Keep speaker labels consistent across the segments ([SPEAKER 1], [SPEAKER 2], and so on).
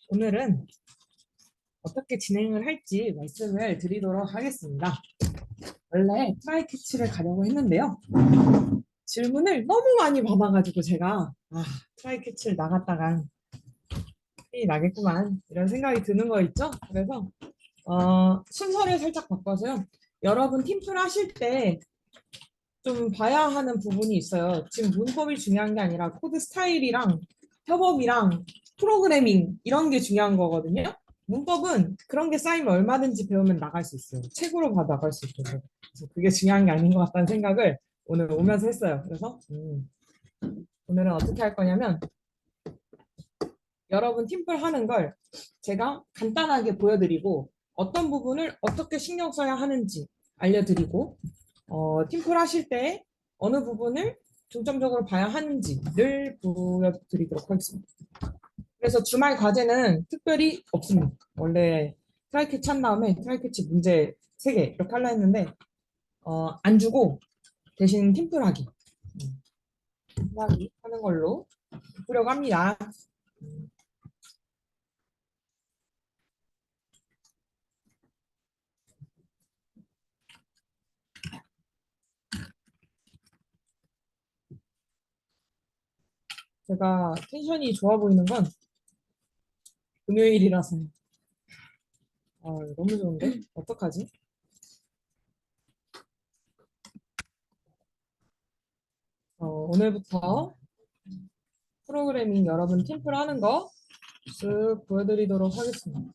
[SPEAKER 1] 오늘은 어떻게 진행을 할지 말씀을 드리도록 하겠습니다. 원래 트라이 캐치를 가려고 했는데요. 질문을 너무 많이 받아가지고 제가 트라이 캐치를 나갔다간 큰일이 나겠구만 이런 생각이 드는 거 있죠? 그래서 순서를 살짝 바꿔서요. 여러분 팀플 하실 때 좀 봐야 하는 부분이 있어요. 지금 문법이 중요한 게 아니라 코드 스타일이랑 협업이랑 프로그래밍 이런 게 중요한 거거든요. 문법은 그런 게 쌓이면 얼마든지 배우면 나갈 수 있어요. 책으로 봐도 나갈 수 있어요. 그래서 그게 중요한 게 아닌 것 같다는 생각을 오늘 오면서 했어요. 그래서 오늘은 어떻게 할 거냐면 여러분 팀플 하는 걸 제가 간단하게 보여드리고 어떤 부분을 어떻게 신경 써야 하는지 알려드리고 팀플 하실 때 어느 부분을 중점적으로 봐야 하는지를 보여드리도록 하겠습니다. 그래서 주말 과제는 특별히 없습니다. 원래 트라이 캐치 한 다음에 트라이 캐치 문제 3개 이렇게 하려 했는데 안 주고 대신 팀플 하기 하는 걸로 바꾸려고 합니다. 제가 텐션이 좋아 보이는 건 금요일이라서요. 너무 좋은데? 어떡하지? 오늘부터 프로그래밍 여러분 팀플 하는 거 쓱 보여드리도록 하겠습니다.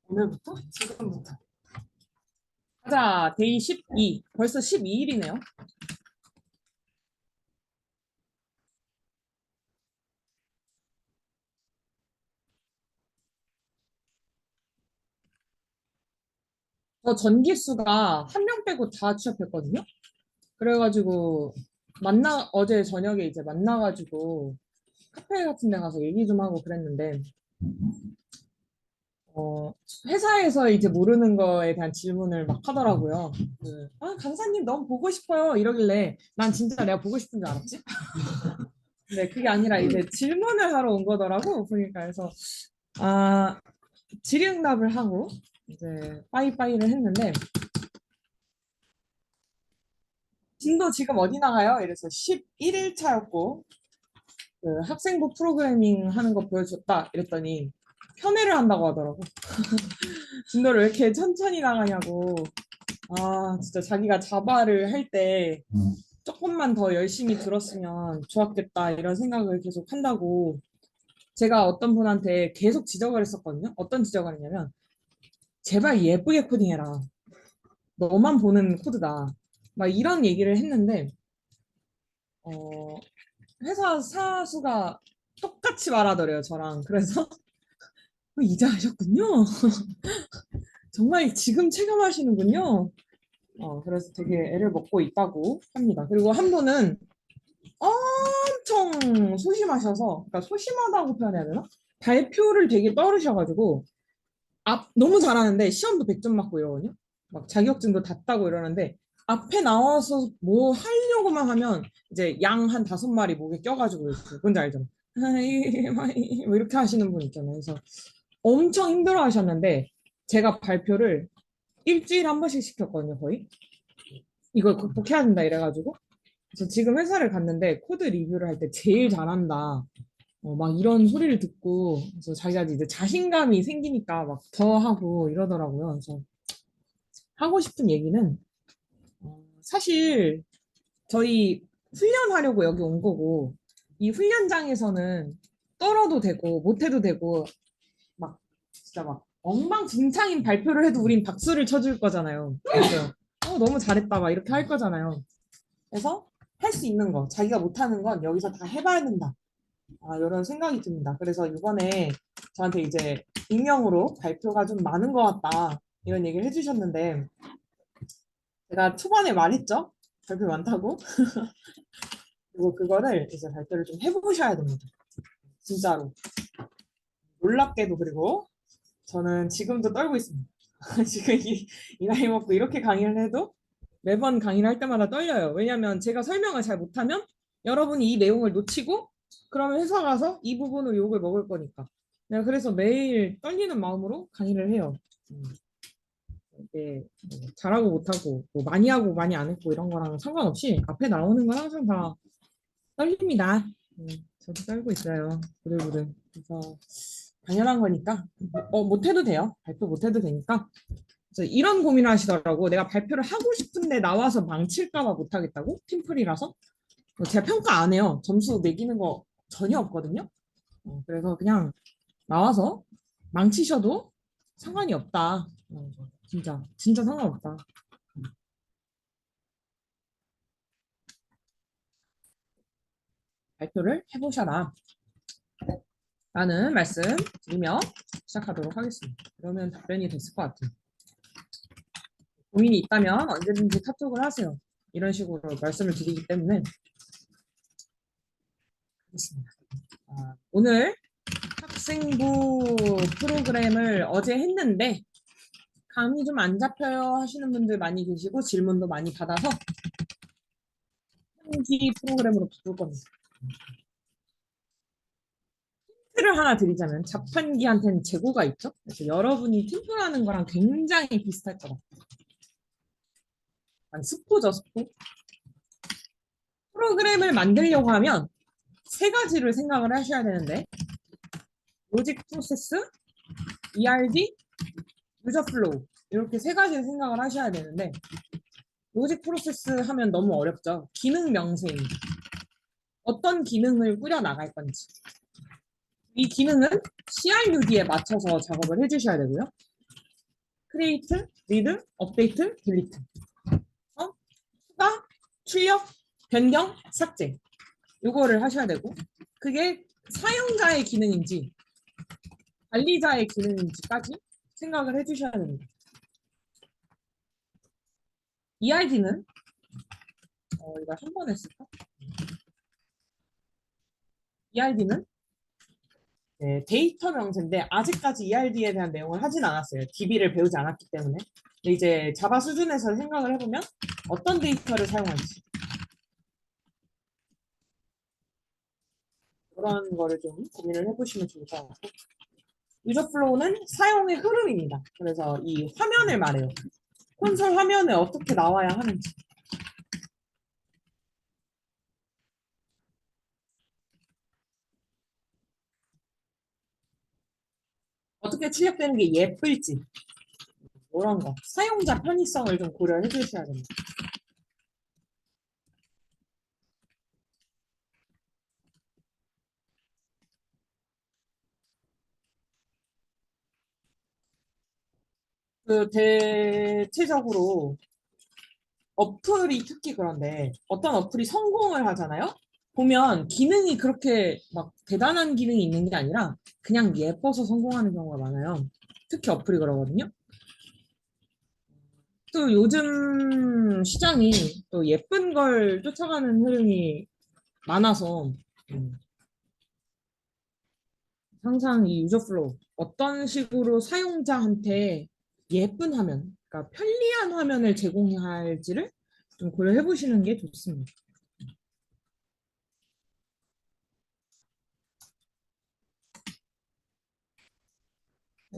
[SPEAKER 1] 오늘부터? 지금부터. 가자, 데이 12. 벌써 12일이네요. 저 전기수가 한 명 빼고 다 취업했거든요. 그래가지고 어제 저녁에 이제 만나가지고 카페 같은 데 가서 얘기 좀 하고 그랬는데 어, 회사에서 이제 모르는 거에 대한 질문을 막 하더라고요. 강사님 너무 보고 싶어요. 이러길래 난 진짜 내가 보고 싶은 줄 알았지? 근데 그게 아니라 이제 질문을 하러 온 거더라고. 그러니까 그래서 아, 질의응답을 하고 이제 빠이빠이를 했는데 진도 지금 어디 나가요? 이래서 11일 차였고 그 학생부 프로그래밍 하는 거 보여줬다 이랬더니 편애를 한다고 하더라고. 진도를 왜 이렇게 천천히 나가냐고. 진짜 자기가 자바를 할 때 조금만 더 열심히 들었으면 좋았겠다 이런 생각을 계속 한다고 제가 어떤 분한테 계속 지적을 했었거든요. 어떤 지적을 했냐면 제발 예쁘게 코딩해라. 너만 보는 코드다. 막 이런 얘기를 했는데 어, 회사 사수가 똑같이 말하더래요, 저랑. 그래서 이제 하셨군요. 정말 지금 체감하시는군요. 그래서 되게 애를 먹고 있다고 합니다. 그리고 한 분은 엄청 소심하셔서, 그러니까 소심하다고 표현해야 되나? 발표를 되게 떨으셔가지고, 너무 잘하는데 시험도 100점 맞고 이러거든요. 막 자격증도 다 따고 이러는데, 앞에 나와서 뭐 하려고만 하면, 이제 양 한 5마리 목에 껴가지고, 이렇게, 뭔지 알죠? 뭐 이렇게 하시는 분 있잖아요. 그래서 엄청 힘들어 하셨는데, 제가 발표를 일주일에 한 번씩 시켰거든요, 거의. 이걸 극복해야 된다 이래가지고. 그래서 지금 회사를 갔는데 코드 리뷰를 할 때 제일 잘한다. 막 이런 소리를 듣고 그래서 자기가 이제 자신감이 생기니까 막 더 하고 이러더라고요. 그래서 하고 싶은 얘기는 사실 저희 훈련하려고 여기 온 거고 이 훈련장에서는 떨어도 되고 못해도 되고 막 진짜 막 엉망진창인 발표를 해도 우린 박수를 쳐줄 거잖아요. 그래서 너무 잘했다 막 이렇게 할 거잖아요. 그래서 할 수 있는 거, 자기가 못하는 건 여기서 다 해봐야 된다. 이런 생각이 듭니다. 그래서 이번에 저한테 이제 익명으로 발표가 좀 많은 것 같다. 이런 얘기를 해주셨는데, 제가 초반에 말했죠? 발표 많다고? 그리고 그거를 이제 발표를 좀 해보셔야 됩니다. 진짜로. 놀랍게도 그리고 저는 지금도 떨고 있습니다. 지금 이 나이 먹고 이렇게 강의를 해도 매번 강의를 할 때마다 떨려요. 왜냐면 제가 설명을 잘 못하면 여러분이 이 내용을 놓치고 그러면 회사 가서 이 부분으로 욕을 먹을 거니까. 내가 그래서 매일 떨리는 마음으로 강의를 해요. 음, 이게 뭐 잘하고 못하고 뭐 많이 하고 많이 안 했고 이런 거랑 상관없이 앞에 나오는 건 항상 다 떨립니다. 저도 떨고 있어요. 부들부들. 그래서 당연한 거니까 못해도 돼요. 발표 못해도 되니까. 그래서 이런 고민을 하시더라고. 내가 발표를 하고 싶은데 나와서 망칠까 봐 못하겠다고? 팀플이라서. 제가 평가 안 해요. 점수 매기는 거 전혀 없거든요. 그래서 그냥 나와서 망치셔도 상관이 없다. 진짜 진짜 상관없다. 발표를 해보셔라. 라는 말씀 드리며 시작하도록 하겠습니다. 그러면 답변이 됐을 것 같아요. 고민이 있다면 언제든지 카톡을 하세요. 이런 식으로 말씀을 드리기 때문에 하겠습니다. 오늘 학생부 프로그램을 어제 했는데 감이 좀 안 잡혀요 하시는 분들 많이 계시고 질문도 많이 받아서 한기 프로그램으로 바꿀 겁니다. 힌트를 하나 드리자면 자판기한테는 재고가 있죠. 그래서 여러분이 팀플하는 거랑 굉장히 비슷할 것 같아요. 스포죠, 스포. 프로그램을 만들려고 하면 세 가지를 생각을 하셔야 되는데 로직 프로세스, ERD, 유저 플로우 이렇게 세 가지를 생각을 하셔야 되는데 로직 프로세스 하면 너무 어렵죠. 기능 명세입니다. 어떤 기능을 꾸려 나갈 건지 이 기능은 CRUD에 맞춰서 작업을 해주셔야 되고요. 크리에이트, 리드, 업데이트, 딜리트 추가, 출력, 변경, 삭제 이거를 하셔야 되고 그게 사용자의 기능인지 관리자의 기능인지까지 생각을 해주셔야 됩니다. ERD는 이거 한 번 했을까? ERD는 데이터 명세인데 아직까지 ERD에 대한 내용을 하진 않았어요. DB를 배우지 않았기 때문에. 근데 이제 자바 수준에서 생각을 해보면 어떤 데이터를 사용할지 그런 거를 좀 고민을 해보시면 좋을 것 같고 유저 플로우는 사용의 흐름입니다. 그래서 이 화면을 말해요. 콘솔 화면에 어떻게 나와야 하는지 어떻게 출력되는 게 예쁠지 이런 거 사용자 편의성을 좀 고려해 주셔야 됩니다. 그 대체적으로 어플이 특히 그런데 어떤 어플이 성공을 하잖아요. 보면 기능이 그렇게 막 대단한 기능이 있는 게 아니라 그냥 예뻐서 성공하는 경우가 많아요. 특히 어플이 그러거든요. 또 요즘 시장이 또 예쁜 걸 쫓아가는 흐름이 많아서 항상 이 유저 플로우 어떤 식으로 사용자한테 예쁜 화면, 그러니까 편리한 화면을 제공할지를 좀 고려해 보시는 게 좋습니다.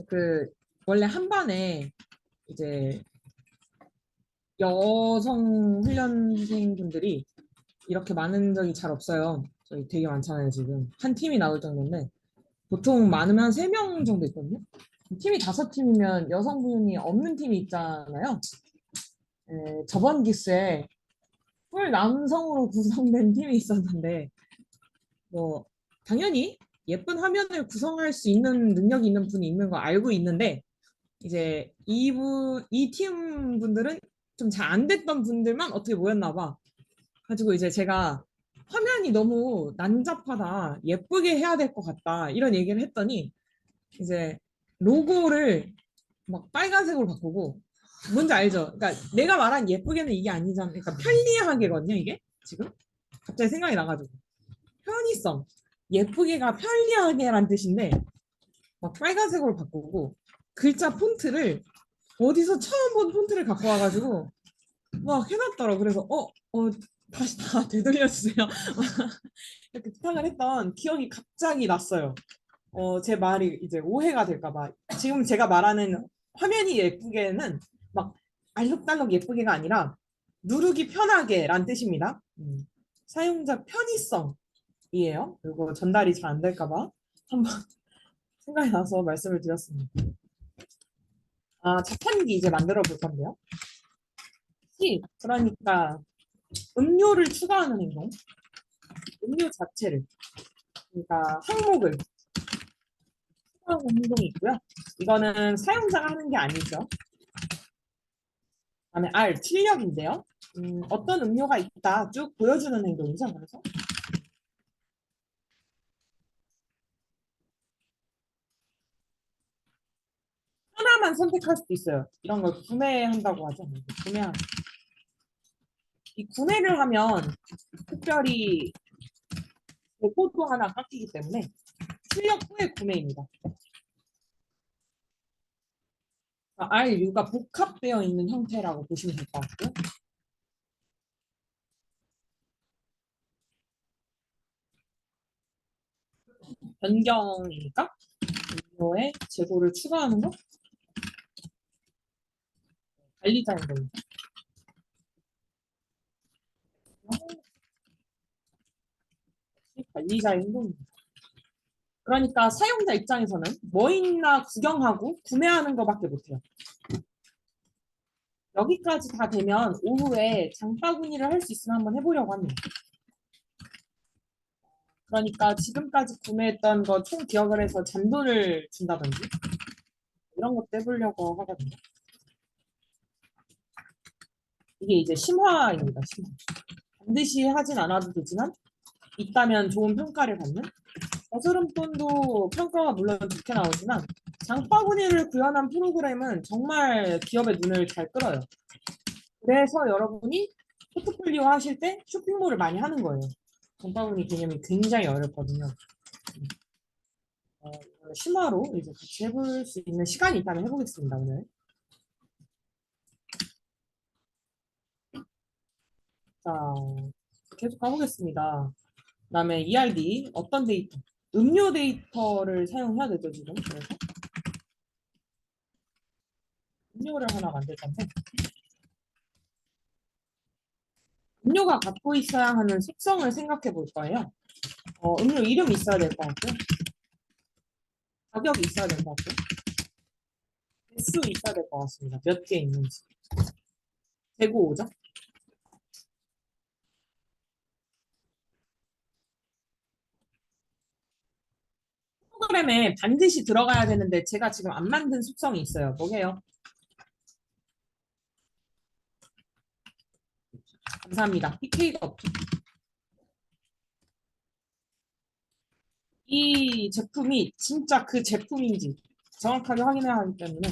[SPEAKER 1] 그 원래 한 반에 이제 여성 훈련생분들이 이렇게 많은 적이 잘 없어요. 저희 되게 많잖아요, 지금. 한 팀이 나올 정도인데 보통 많으면 3명 정도 있거든요. 팀이 5팀이면 여성분이 없는 팀이 있잖아요. 저번 기수에 풀 남성으로 구성된 팀이 있었는데 뭐 당연히 예쁜 화면을 구성할 수 있는 능력이 있는 분이 있는 거 알고 있는데 이제 이 팀 분들은 좀 잘 안 됐던 분들만 어떻게 모였나 봐. 가지고 이제 제가 화면이 너무 난잡하다, 예쁘게 해야 될 것 같다 이런 얘기를 했더니 이제 로고를 막 빨간색으로 바꾸고 뭔지 알죠? 그러니까 내가 말한 예쁘게는 이게 아니잖아. 그러니까 편리하게거든요, 이게 지금 갑자기 생각이 나가지고 편의성 예쁘게가 편리하게란 뜻인데 막 빨간색으로 바꾸고 글자 폰트를 어디서 처음 본 폰트를 갖고 와가지고 막 해놨더라고. 그래서 다시 다 되돌려주세요. 이렇게 부탁을 했던 기억이 갑자기 났어요. 제 말이 이제 오해가 될까 봐. 지금 제가 말하는 화면이 예쁘게는 막 알록달록 예쁘게가 아니라 누르기 편하게란 뜻입니다. 사용자 편의성이에요. 그리고 전달이 잘 안 될까 봐 한번 생각이 나서 말씀을 드렸습니다. 아, 자판기 이제 만들어 볼 건데요. 그러니까 음료를 추가하는 행동, 음료 자체를, 그러니까 항목을 추가하는 행동이 있고요. 이거는 사용자가 하는 게 아니죠. 그다음에 R, 출력인데요. 어떤 음료가 있다 쭉 보여주는 행동이죠. 그래서 하나만 선택할 수도 있어요. 이런 걸 구매한다고 하죠. 구매하는. 이 구매를 하면 특별히 레포도 하나 깎이기 때문에 출력 후에 구매입니다. RU가 복합되어 있는 형태라고 보시면 될 것 같고요. 변경이니까 음료에 재고를 추가하는 거 관리자 행동입니다. 관리자 행동입니다. 그러니까 사용자 입장에서는 뭐 있나 구경하고 구매하는 것밖에 못해요. 여기까지 다 되면 오후에 장바구니를 할 수 있으면 한번 해보려고 합니다. 그러니까 지금까지 구매했던 거 총 기억을 해서 잔돈을 준다든지 이런 것도 해보려고 하거든요. 이게 이제 심화입니다. 심화. 반드시 하진 않아도 되지만 있다면 좋은 평가를 받는 저스름돈도 평가가 물론 좋게 나오지만 장바구니를 구현한 프로그램은 정말 기업의 눈을 잘 끌어요. 그래서 여러분이 포트폴리오 하실 때 쇼핑몰을 많이 하는 거예요. 장바구니 개념이 굉장히 어렵거든요. 어, 심화로 이제 같이 해볼 수 있는 시간이 있다면 해보겠습니다, 오늘. 자, 계속 가보겠습니다. 그다음에 ERD, 어떤 데이터? 음료 데이터를 사용해야 되죠, 지금. 그래서 음료를 하나 만들 건데, 음료가 갖고 있어야 하는 속성을 생각해 볼 거예요. 음료 이름이 있어야 될 것 같고요. 가격이 있어야 될 것 같고요. 개수 있어야 될 것 같습니다. 몇 개 있는지. 재고 오죠? 프로그램에 반드시 들어가야 되는데 제가 지금 안 만든 속성이 있어요. 뭐게요? 감사합니다. PK가 없죠. 이 제품이 진짜 그 제품인지 정확하게 확인해야 하기 때문에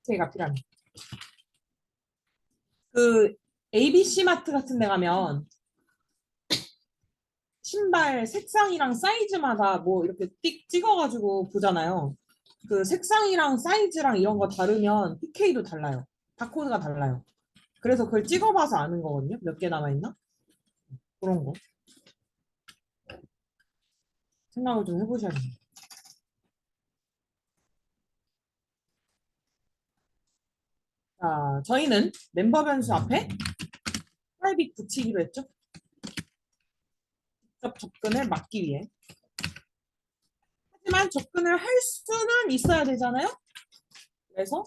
[SPEAKER 1] PK가 필요합니다. 그 ABC 마트 같은 데 가면 신발 색상이랑 사이즈마다 뭐 이렇게 띡 찍어가지고 보잖아요. 그 색상이랑 사이즈랑 이런 거 다르면 PK도 달라요. 바코드가 달라요. 그래서 그걸 찍어봐서 아는 거거든요. 몇 개 남아있나? 그런 거. 생각을 좀 해보셔야 돼요. 자, 저희는 멤버 변수 앞에 프라이빗 붙이기로 했죠. 직접 접근을 막기 위해. 하지만 접근을 할 수는 있어야 되잖아요. 그래서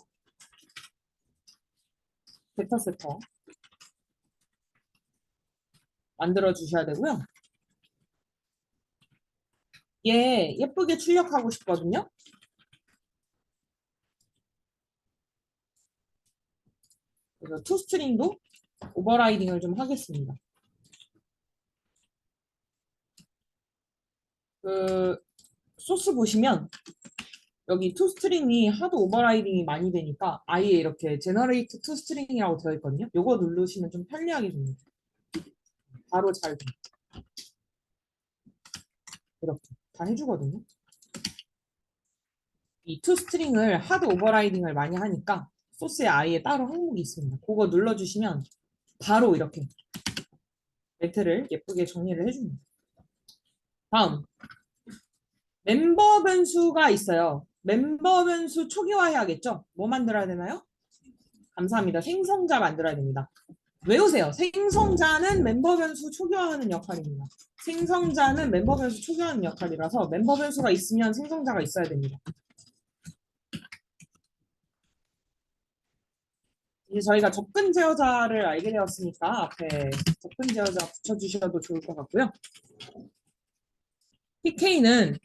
[SPEAKER 1] 벡터 세터 만들어 주셔야 되고요. 얘 예쁘게 출력하고 싶거든요. 그래서 투스트링도 오버라이딩을 좀 하겠습니다. 그 소스 보시면 여기 투스트링이 하도 오버라이딩이 많이 되니까 아예 이렇게 제너레이트 투스트링이라고 되어 있거든요. 요거 누르시면 좀 편리하게 됩니다. 바로 잘 돼요. 이렇게 다 해주거든요. 이 toString을 하드 오버라이딩을 많이 하니까 소스에 아예 따로 항목이 있습니다. 그거 눌러주시면 바로 이렇게 멘트를 예쁘게 정리를 해줍니다. 다음, 멤버 변수가 있어요. 멤버 변수 초기화해야겠죠? 뭐 만들어야 되나요? 감사합니다. 생성자 만들어야 됩니다. 외우세요. 생성자는 멤버 변수 초기화하는 역할입니다. 생성자는 멤버 변수 초기화하는 역할이라서 멤버 변수가 있으면 생성자가 있어야 됩니다. 이제 저희가 접근 제어자를 알게 되었으니까 앞에 접근 제어자 붙여주셔도 좋을 것 같고요. PK는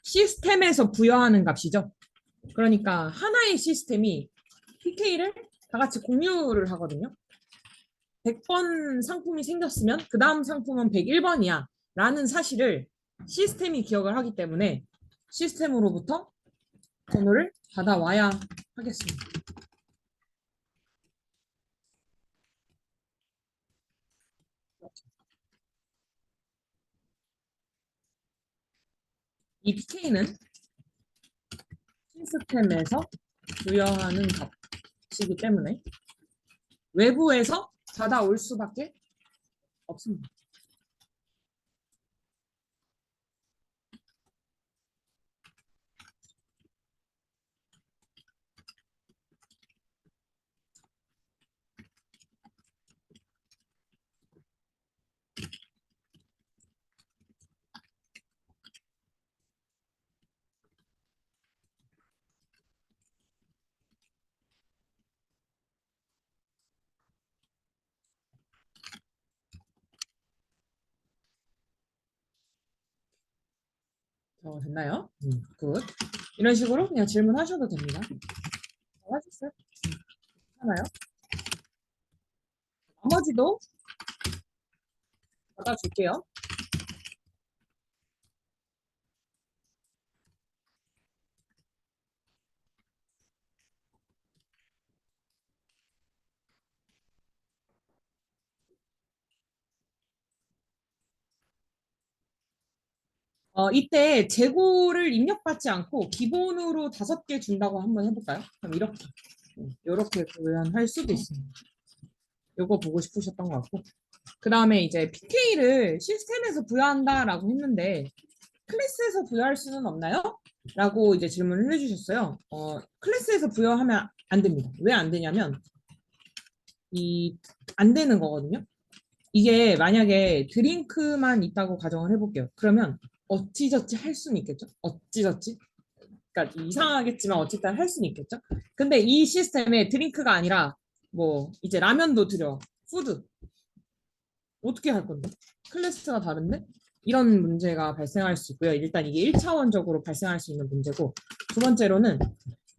[SPEAKER 1] 시스템에서 부여하는 값이죠. 그러니까 하나의 시스템이 PK를 다 같이 공유를 하거든요. 100번 상품이 생겼으면 그 다음 상품은 101번이야 라는 사실을 시스템이 기억을 하기 때문에 시스템으로부터 번호를 받아와야 하겠습니다. 이 PK는 시스템에서 부여하는 값이기 때문에 외부에서 받아올 수밖에 없습니다. 됐나요? 굿. 이런 식으로 그냥 질문하셔도 됩니다. 잘하셨어요? 하나요? 나머지도 받아줄게요. 이때 재고를 입력받지 않고 기본으로 5개 준다고 한번 해볼까요? 그럼 이렇게 구현할 수도 있습니다. 요거 보고 싶으셨던 것 같고. 그 다음에 이제 PK를 시스템에서 부여한다라고 했는데 클래스에서 부여할 수는 없나요? 라고 이제 질문을 해주셨어요. 클래스에서 부여하면 안 됩니다. 왜 안 되냐면 안 되는 거거든요. 이게 만약에 드링크만 있다고 가정을 해볼게요. 그러면 어찌저찌 할 수는 있겠죠? 어찌저찌? 그러니까 이상하겠지만 어쨌든 할 수는 있겠죠? 근데 이 시스템에 드링크가 아니라 뭐 이제 라면도 들여, 푸드 어떻게 할 건데? 클래스가 다른데? 이런 문제가 발생할 수 있고요. 일단 이게 1차원적으로 발생할 수 있는 문제고 두 번째로는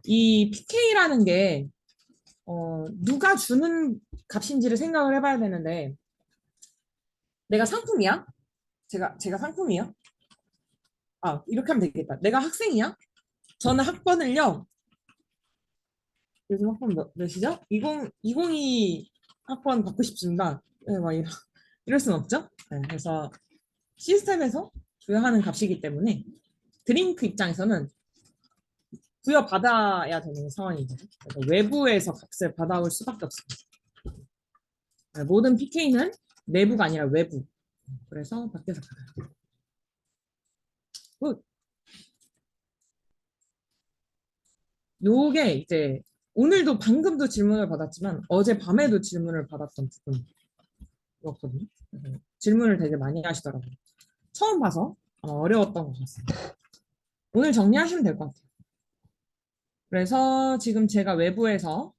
[SPEAKER 1] 이 PK라는 게 누가 주는 값인지를 생각을 해봐야 되는데 내가 상품이야? 제가 상품이야? 아, 이렇게 하면 되겠다. 내가 학생이야? 저는 학번을요. 요즘 학번 몇이죠? 2022 학번 받고 싶습니다. 네, 막 이럴 순 없죠? 네, 그래서 시스템에서 부여하는 값이기 때문에 드링크 입장에서는 부여받아야 되는 상황이죠. 그래서 외부에서 값을 받아올 수밖에 없습니다. 네, 모든 PK는 내부가 아니라 외부. 그래서 밖에서 받아요. 굿. 요게 이제 오늘도 방금도 질문을 받았지만 어젯밤에도 질문을 받았던 부분이었거든요. 질문을 되게 많이 하시더라고요. 처음 봐서 어려웠던 것 같습니다. 오늘 정리하시면 될 것 같아요. 그래서 지금 제가 외부에서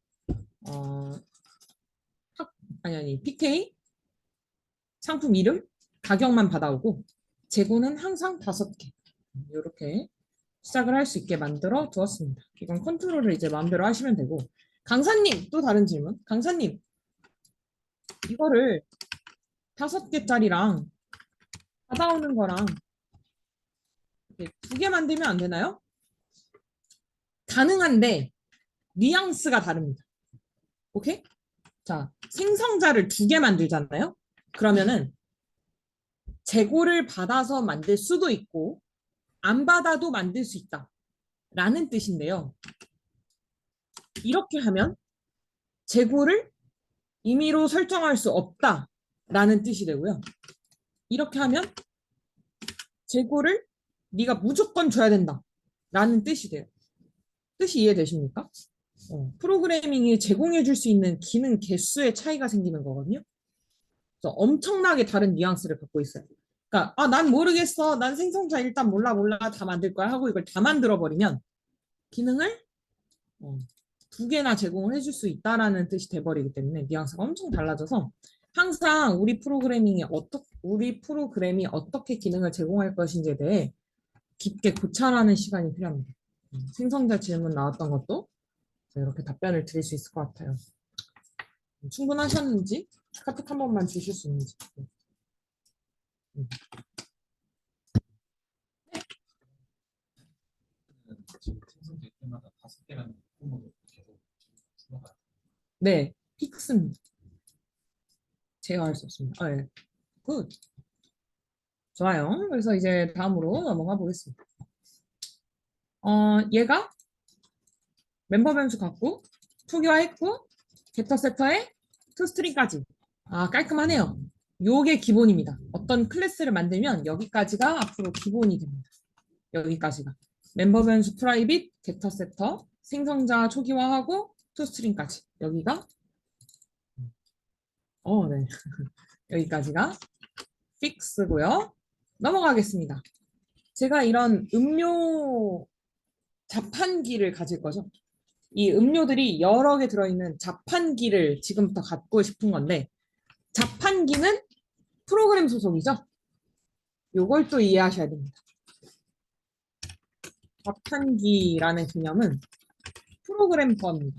[SPEAKER 1] 어, 아니 PK 상품 이름 가격만 받아오고 재고는 항상 5개 이렇게 시작을 할 수 있게 만들어 두었습니다. 이건 컨트롤을 이제 마음대로 하시면 되고 강사님 또 다른 질문. 강사님 이거를 5개짜리랑 받아오는 거랑 2개 만들면 안 되나요? 가능한데 뉘앙스가 다릅니다. 오케이? 자, 생성자를 2개 만들잖아요. 그러면은 재고를 받아서 만들 수도 있고 안 받아도 만들 수 있다. 라는 뜻인데요. 이렇게 하면 재고를 임의로 설정할 수 없다 라는 뜻이 되고요. 이렇게 하면 재고를 네가 무조건 줘야 된다 라는 뜻이 돼요. 뜻이 이해되십니까? 프로그래밍이 제공해 줄 수 있는 기능 개수의 차이가 생기는 거거든요. 그래서 엄청나게 다른 뉘앙스를 갖고 있어요. 그러니까 난 모르겠어. 난 생성자 일단 몰라 다 만들 거야 하고 이걸 다 만들어 버리면 기능을 어, 두 개나 제공을 해줄 수 있다라는 뜻이 돼버리기 때문에 뉘앙스가 엄청 달라져서 항상 우리 프로그램이 어떻게 기능을 제공할 것인지에 대해 깊게 고찰하는 시간이 필요합니다. 생성자 질문 나왔던 것도 이렇게 답변을 드릴 수 있을 것 같아요. 충분하셨는지 카톡 한 번만 주실 수 있는지.
[SPEAKER 2] 지금 생성될 때마다 5개라는項目계속 추가가.
[SPEAKER 1] 네, 픽스입니다. 제가 할 수 없습니다. 네. 굿. 좋아요. 그래서 이제 다음으로 넘어가 보겠습니다. 얘가 멤버 변수 갖고 투기화했고 게터 세터에 투스트링까지. 깔끔하네요. 요게 기본입니다. 어떤 클래스를 만들면 여기까지가 앞으로 기본이 됩니다. 여기까지가. 멤버 변수 프라이빗, 게터 세터, 생성자 초기화하고 투스트링까지. 여기가 네. 여기까지가 픽스고요. 넘어가겠습니다. 제가 이런 음료 자판기를 가질 거죠. 이 음료들이 여러 개 들어있는 자판기를 지금부터 갖고 싶은 건데 자판기는 프로그램 소속이죠. 요걸 또 이해하셔야 됩니다. 자판기라는 개념은 프로그램 거입니다.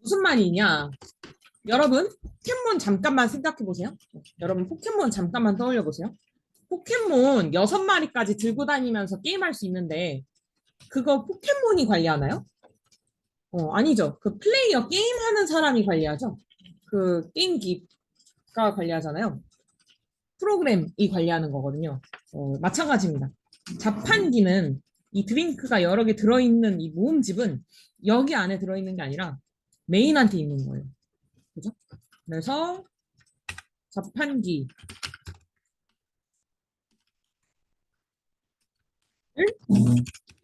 [SPEAKER 1] 무슨 말이냐? 여러분 포켓몬 잠깐만 생각해 보세요. 여러분 포켓몬 잠깐만 떠올려 보세요. 포켓몬 6마리까지 들고 다니면서 게임할 수 있는데 그거 포켓몬이 관리하나요? 아니죠. 그 플레이어 게임하는 사람이 관리하죠. 그 게임기가 관리하잖아요. 프로그램이 관리하는 거거든요. 마찬가지입니다. 자판기는 이 드링크가 여러 개 들어있는 이 모음집은 여기 안에 들어있는 게 아니라 메인한테 있는 거예요. 그죠? 그래서 자판기를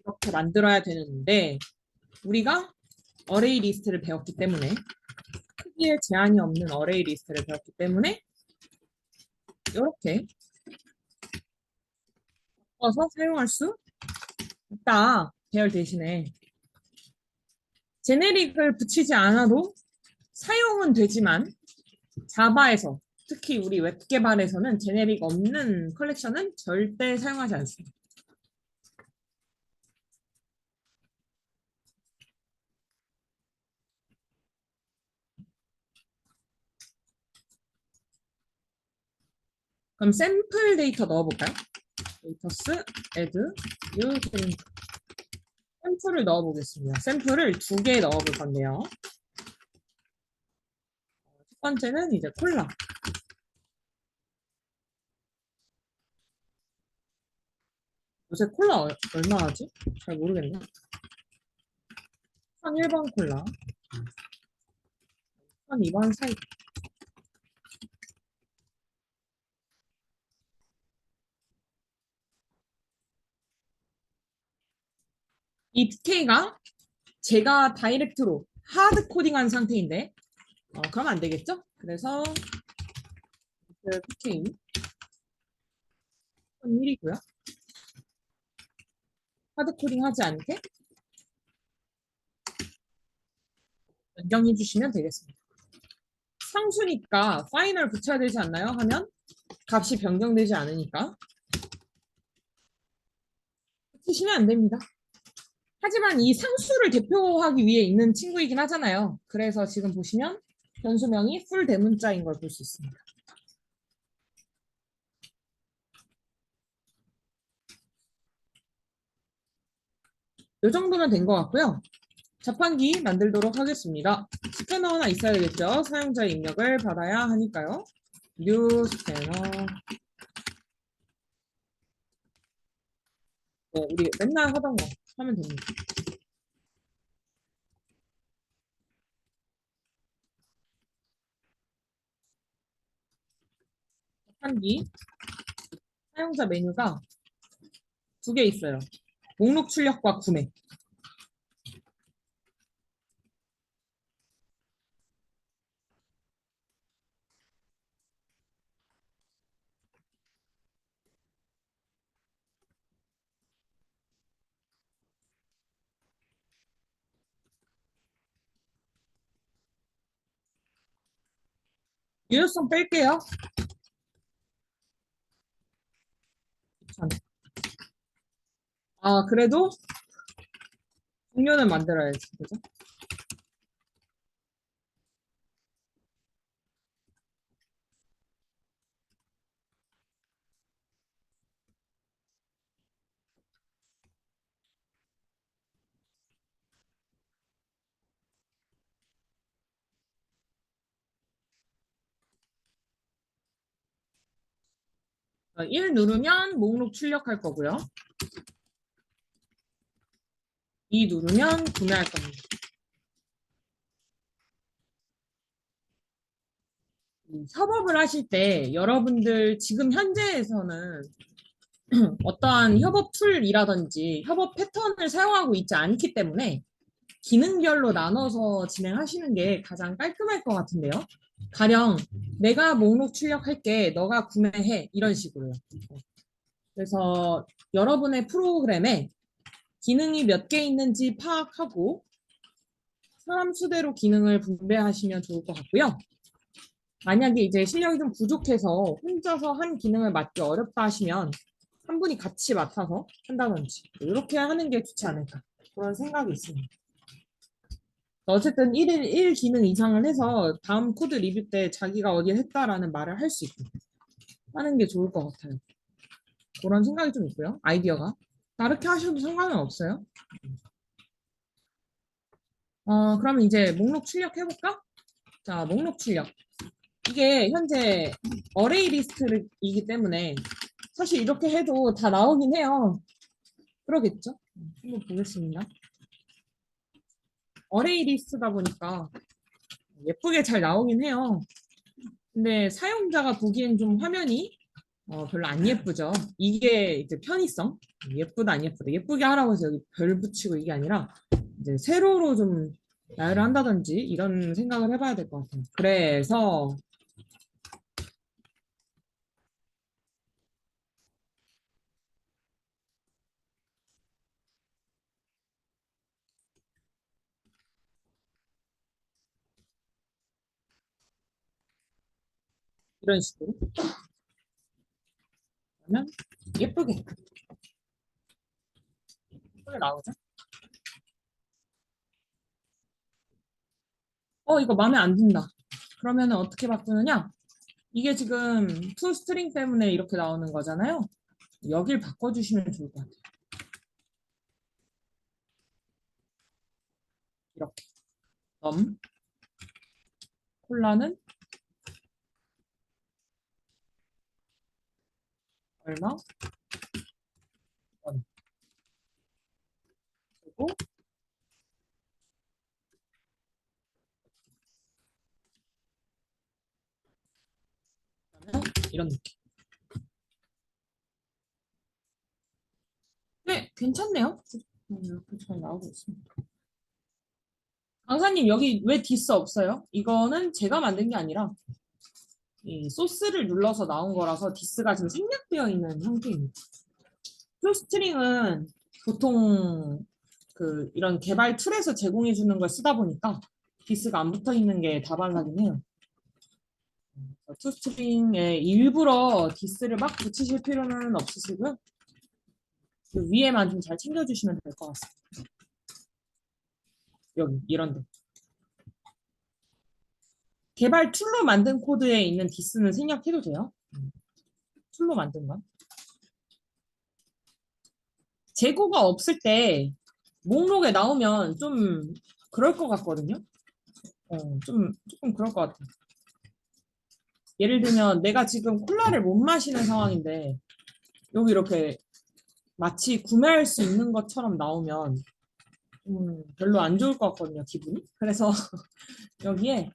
[SPEAKER 1] 이렇게 만들어야 되는데 우리가 어레이 리스트를 배웠기 때문에 크기에 제한이 없는 어레이 리스트를 배웠기 때문에 이렇게 바꿔서 사용할 수 있다. 배열 대신에 제네릭을 붙이지 않아도 사용은 되지만 자바에서 특히 우리 웹 개발에서는 제네릭 없는 컬렉션은 절대 사용하지 않습니다. 그럼 샘플 데이터 넣어볼까요? 데이터스, add, new drink. 샘플을 넣어보겠습니다. 샘플을 2개 넣어볼 건데요. 첫 번째는 이제 콜라. 요새 콜라 얼마 하지? 잘 모르겠네. 한 1번 콜라. 한 2번 사이. 이 PK가 제가 다이렉트로 하드 코딩한 상태인데 그러면 안 되겠죠? 그래서 그 PK 1이고요. 하드 코딩 하지 않게 변경해 주시면 되겠습니다. 상수니까 파이널 붙여야 되지 않나요? 하면 값이 변경되지 않으니까 붙이시면 안 됩니다. 하지만 이 상수를 대표하기 위해 있는 친구이긴 하잖아요. 그래서 지금 보시면 변수명이 풀 대문자인 걸 볼 수 있습니다. 이 정도면 된 것 같고요. 자판기 만들도록 하겠습니다. 스캐너 하나 있어야겠죠. 사용자 입력을 받아야 하니까요. 뉴 스캐너. 네, 우리 맨날 하던 거 하면 됩니다. 한기 사용자 메뉴가 두 개 있어요. 목록 출력과 구매. 유효성 뺄게요. 아, 그래도 종료는 만들어야지. 그죠? 어, 1 누르면 목록 출력할 거고요. 2 누르면 구매할 겁니다. 협업을 하실 때 여러분들 지금 현재에서는 어떠한 협업 툴이라든지 협업 패턴을 사용하고 있지 않기 때문에 기능별로 나눠서 진행하시는 게 가장 깔끔할 것 같은데요. 가령 내가 목록 출력할게, 너가 구매해 이런 식으로요. 그래서 여러분의 프로그램에 기능이 몇 개 있는지 파악하고 사람 수대로 기능을 분배하시면 좋을 것 같고요. 만약에 이제 실력이 좀 부족해서 혼자서 한 기능을 맡기 어렵다 하시면 한 분이 같이 맡아서 한다든지 이렇게 하는 게 좋지 않을까 그런 생각이 있습니다. 어쨌든 1일 1 기능 이상을 해서 다음 코드 리뷰 때 자기가 어디 했다라는 말을 할 수 있게 하는 게 좋을 것 같아요. 그런 생각이 좀 있고요. 아이디어가. 다르게 하셔도 상관은 없어요. 그러면 이제 목록 출력해볼까? 자, 목록 출력. 이게 현재 어레이 리스트이기 때문에 사실 이렇게 해도 다 나오긴 해요. 그러겠죠? 한번 보겠습니다. 어레이 리스트다 보니까 예쁘게 잘 나오긴 해요. 근데 사용자가 보기엔 좀 화면이 별로 안 예쁘죠. 이게 이제 편의성. 예쁘다 안 예쁘다. 예쁘게 하라고 해서 여기 별 붙이고 이게 아니라 이제 세로로 좀 나열을 한다든지 이런 생각을 해봐야 될 것 같아요. 그래서 이런 식으로 그러면 예쁘게 나오죠. 이거 마음에 안 든다. 그러면은 어떻게 바꾸느냐? 이게 지금 to 스트링 때문에 이렇게 나오는 거잖아요. 여길 바꿔주시면 좋을 것 같아요. 이렇게 넘 콜라는 얼마 원 그리고 그러면 이런 느낌. 네, 괜찮네요. 이렇게 잘 나오고 있습니다. 강사님 여기 왜 디스 없어요? 이거는 제가 만든 게 아니라 이 소스를 눌러서 나온 거라서 디스가 지금 생략되어 있는 형태입니다. 풀스트링은 보통 이런 개발 툴에서 제공해 주는 걸 쓰다 보니까 디스가 안 붙어 있는 게 다반사긴 해요. 투스트링에 일부러 디스를 막 붙이실 필요는 없으시고요. 그 위에만 좀 잘 챙겨주시면 될 것 같습니다. 여기 이런 데. 개발 툴로 만든 코드에 있는 디스는 생략해도 돼요. 툴로 만든 건. 재고가 없을 때 목록에 나오면 좀 그럴 것 같거든요. 조금 그럴 것 같아요. 예를 들면 내가 지금 콜라를 못 마시는 상황인데 여기 이렇게 마치 구매할 수 있는 것처럼 나오면 별로 안 좋을 것 같거든요, 기분이. 그래서 여기에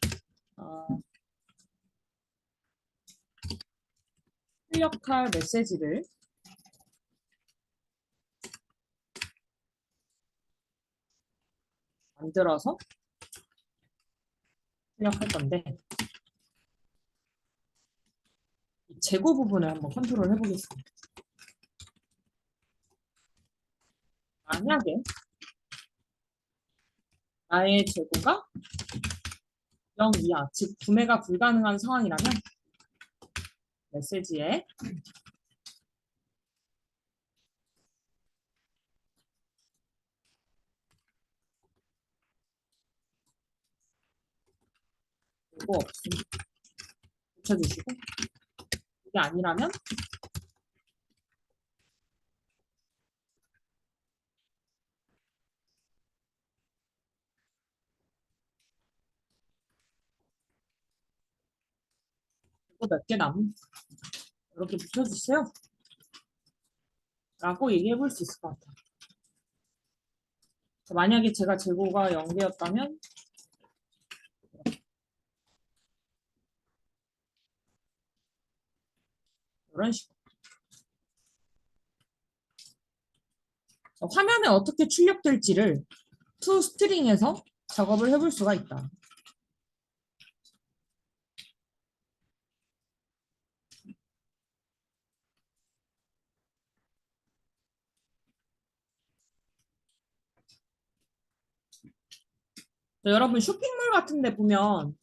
[SPEAKER 1] 출력할 메시지를 만들어서 출력할 건데 이 재고 부분을 한번 컨트롤 해보겠습니다. 만약에 나의 재고가 0 이하, 즉 구매가 불가능한 상황이라면 메시지에 재고 없음 붙여주시고 이게 아니라면 재고 몇 개 남음 이렇게 붙여주세요 라고 얘기해 볼 수 있을 것 같아요. 만약에 제가 재고가 0개였다면 이런 식으로 화면에 어떻게 출력될지를 toString에서 작업을 해볼 수가 있다. 여러분 쇼핑몰 같은 데 보면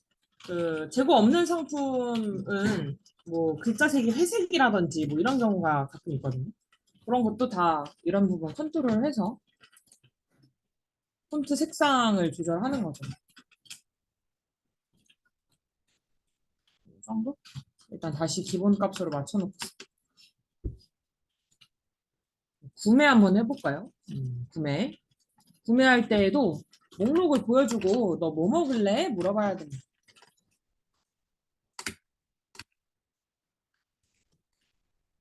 [SPEAKER 1] 그 재고 없는 상품은 뭐 글자색이 회색이라든지 뭐 이런 경우가 가끔 있거든요. 그런 것도 다 이런 부분 컨트롤해서 폰트 색상을 조절하는 거죠. 이 정도? 일단 다시 기본 값으로 맞춰놓고 구매 한번 해볼까요? 구매. 구매할 때에도 목록을 보여주고 너 뭐 먹을래? 물어봐야 됩니다.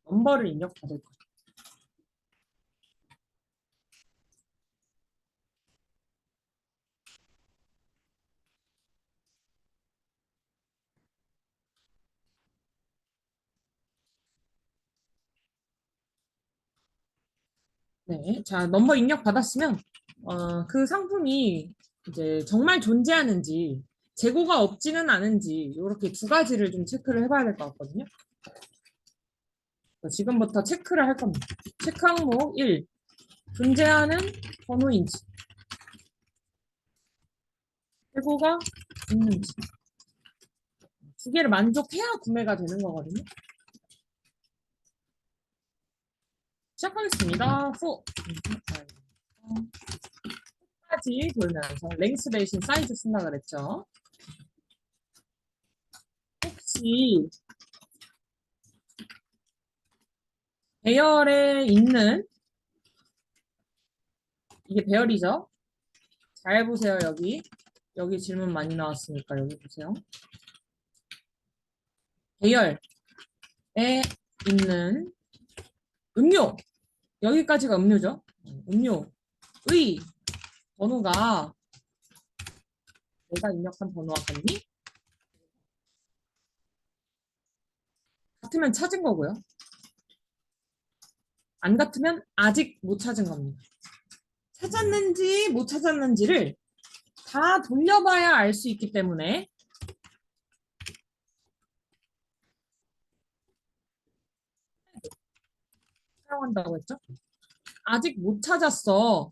[SPEAKER 1] 넘버를 입력받을 거예요. 네, 자 넘버 입력 받았으면 그 상품이 이제 정말 존재하는지 재고가 없지는 않은지 이렇게 두 가지를 좀 체크를 해봐야 될 것 같거든요. 지금부터 체크를 할 겁니다. 체크 항목 1. 존재하는 번호인지 재고가 있는지 두 개를 만족해야 구매가 되는 거거든요. 시작하겠습니다. 까지 돌면서 랭스 대신 사이즈 쓴다 그랬죠. 혹시 배열에 있는 이게 배열이죠. 잘 보세요. 여기 질문 많이 나왔으니까 여기 보세요. 배열에 있는 음료 여기까지가 음료죠. 음료의 번호가 내가 입력한 번호와 같니? 같으면 찾은 거고요. 안 같으면 아직 못 찾은 겁니다. 찾았는지 못 찾았는지를 다 돌려봐야 알 수 있기 때문에 사용한다고 했죠. 아직 못 찾았어.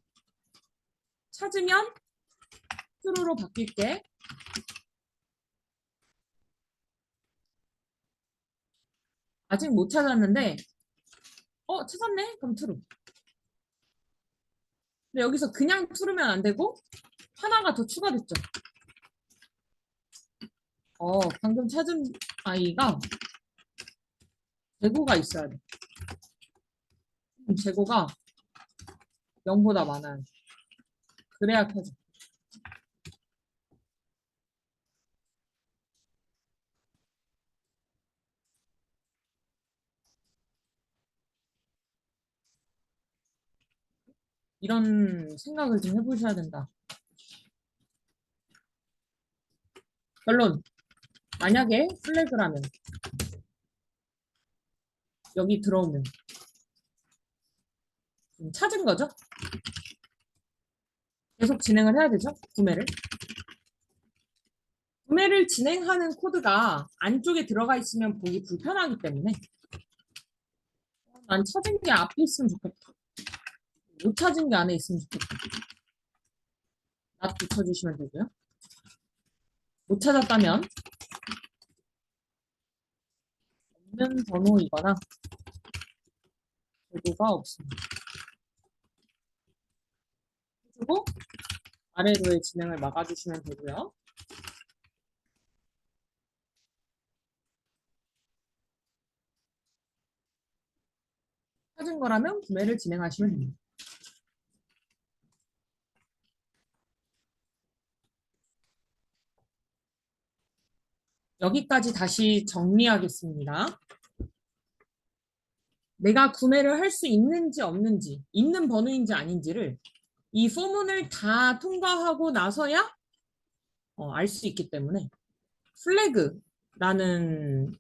[SPEAKER 1] 찾으면 true로 바뀔게. 아직 못 찾았는데 찾았네? 그럼 true. 근데 여기서 그냥 true면 안 되고 하나가 더 추가됐죠. 방금 찾은 아이가 재고가 있어야 돼. 재고가 0보다 많아요. 그래야 켜져. 이런 생각을 좀 해보셔야 된다. 결론. 만약에 플래그라면 여기 들어오면 찾은 거죠? 계속 진행을 해야 되죠? 구매를. 구매를 진행하는 코드가 안쪽에 들어가 있으면 보기 불편하기 때문에 난 찾은 게 앞에 있으면 좋겠다. 못 찾은 게 안에 있으면 좋겠다. 나 붙여주시면 되고요. 못 찾았다면 없는 번호이거나 재고가 없습니다. 그리고 아래로의 진행을 막아주시면 되고요. 찾은 거라면 구매를 진행하시면 됩니다. 여기까지 다시 정리하겠습니다. 내가 구매를 할 수 있는지 없는지, 있는 번호인지 아닌지를 이 포문을 다 통과하고 나서야 알 수 있기 때문에 플래그라는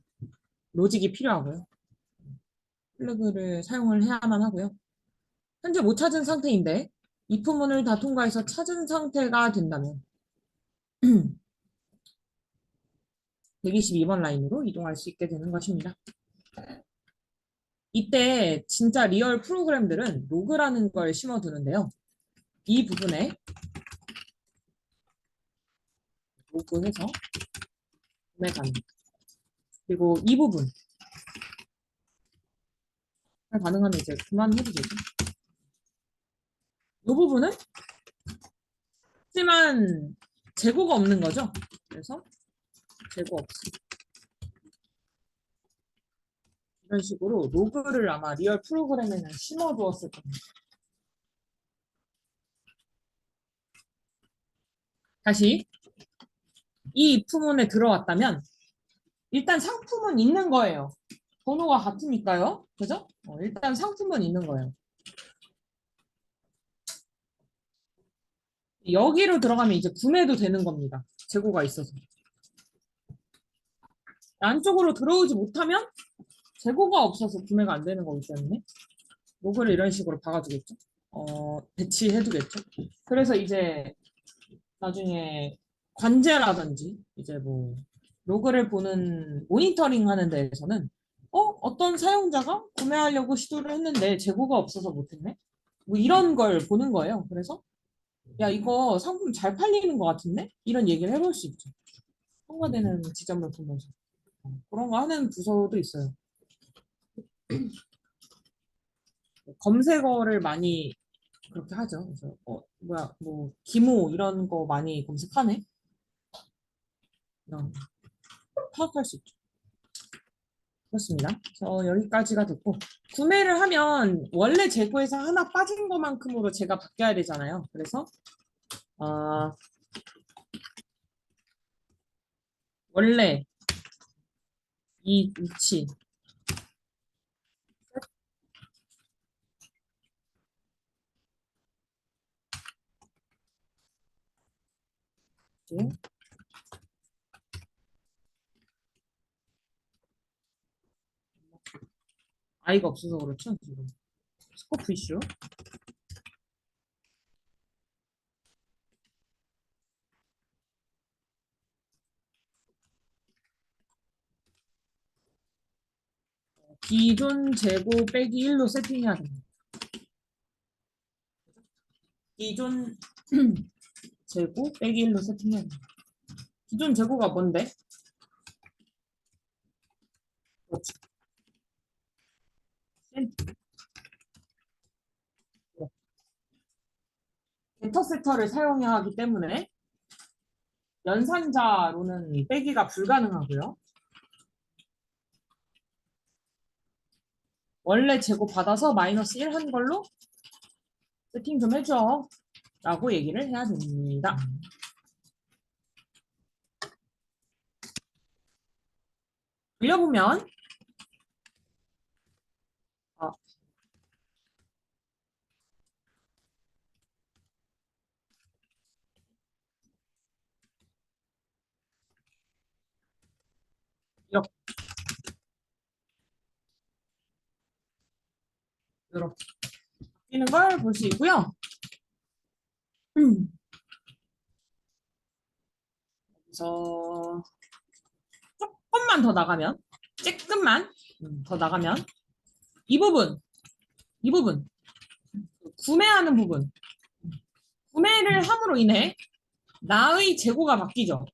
[SPEAKER 1] 로직이 필요하고요. 플래그를 사용을 해야만 하고요. 현재 못 찾은 상태인데 이 포문을 다 통과해서 찾은 상태가 된다면 122번 라인으로 이동할 수 있게 되는 것입니다. 이때 진짜 리얼 프로그램들은 로그라는 걸 심어두는데요. 이 부분에 로그해서 구매 가능. 그리고 이 부분 가능하면 이제 그만해도 되죠. 이 부분은 하지만 재고가 없는 거죠. 그래서 재고 없음. 이런 식으로 로그를 아마 리얼 프로그램에는 심어두었을 겁니다. 다시 이 입부문에 들어왔다면 일단 상품은 있는 거예요. 번호가 같으니까요. 그죠? 일단 상품은 있는 거예요. 여기로 들어가면 이제 구매도 되는 겁니다. 재고가 있어서. 안쪽으로 들어오지 못하면 재고가 없어서 구매가 안 되는 거기 때문에 로그를 이런 식으로 박아주겠죠. 배치해두겠죠. 그래서 이제 나중에 관제라든지 이제 뭐 로그를 보는 모니터링 하는 데에서는 어떤 사용자가 구매하려고 시도를 했는데 재고가 없어서 못했네? 뭐 이런 걸 보는 거예요. 그래서 야 이거 상품 잘 팔리는 것 같은데? 이런 얘기를 해볼 수 있죠. 통과되는 지점을 보면서 그런 거 하는 부서도 있어요. 검색어를 많이 그렇게 하죠. 그래서 뭐야 뭐 기모 이런 거 많이 검색하네. 이런 파악할 수 있죠. 그렇습니다. 그래서 여기까지가 됐고 구매를 하면 원래 재고에서 하나 빠진 것만큼으로 제가 바뀌어야 되잖아요. 그래서 어, 원래 이 위치 아이가 없어서 그렇죠 지금 스코프 이슈 기존 재고 빼기 1로 세팅해야 됩니다. 기존 재고 빼기 1로 세팅해야 됩니다. 기존 재고가 뭔데? 그렇죠. 데이터 세터를 사용해야 하기 때문에 연산자로는 빼기가 불가능하고요. 원래 재고 받아서 마이너스 1 한 걸로 세팅 좀 해줘 라고 얘기를 해야 됩니다. 돌려보면 어, 이렇게 바뀌는 걸 볼 수 있고요. 그래서 조금만 더 나가면, 조금만 더 나가면 이 부분, 이 부분, 구매하는 부분, 구매를 함으로 인해 나의 재고가 바뀌죠.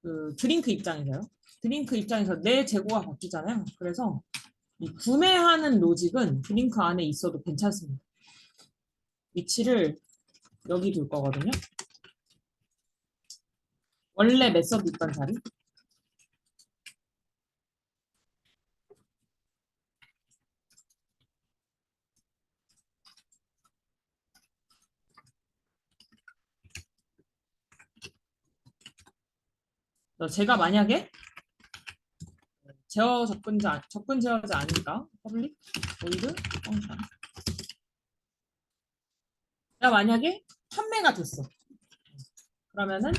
[SPEAKER 1] 그 드링크 입장에서요. 드링크 입장에서 내 재고가 바뀌잖아요. 그래서 이 구매하는 로직은 드링크 안에 있어도 괜찮습니다. 위치를 여기 둘 거거든요. 원래 메서드 있던 자리. 제가 만약에 제어 접근 제어자 아니까 퍼블릭 보이드 펑션. 내가 만약에 판매가 됐어. 그러면은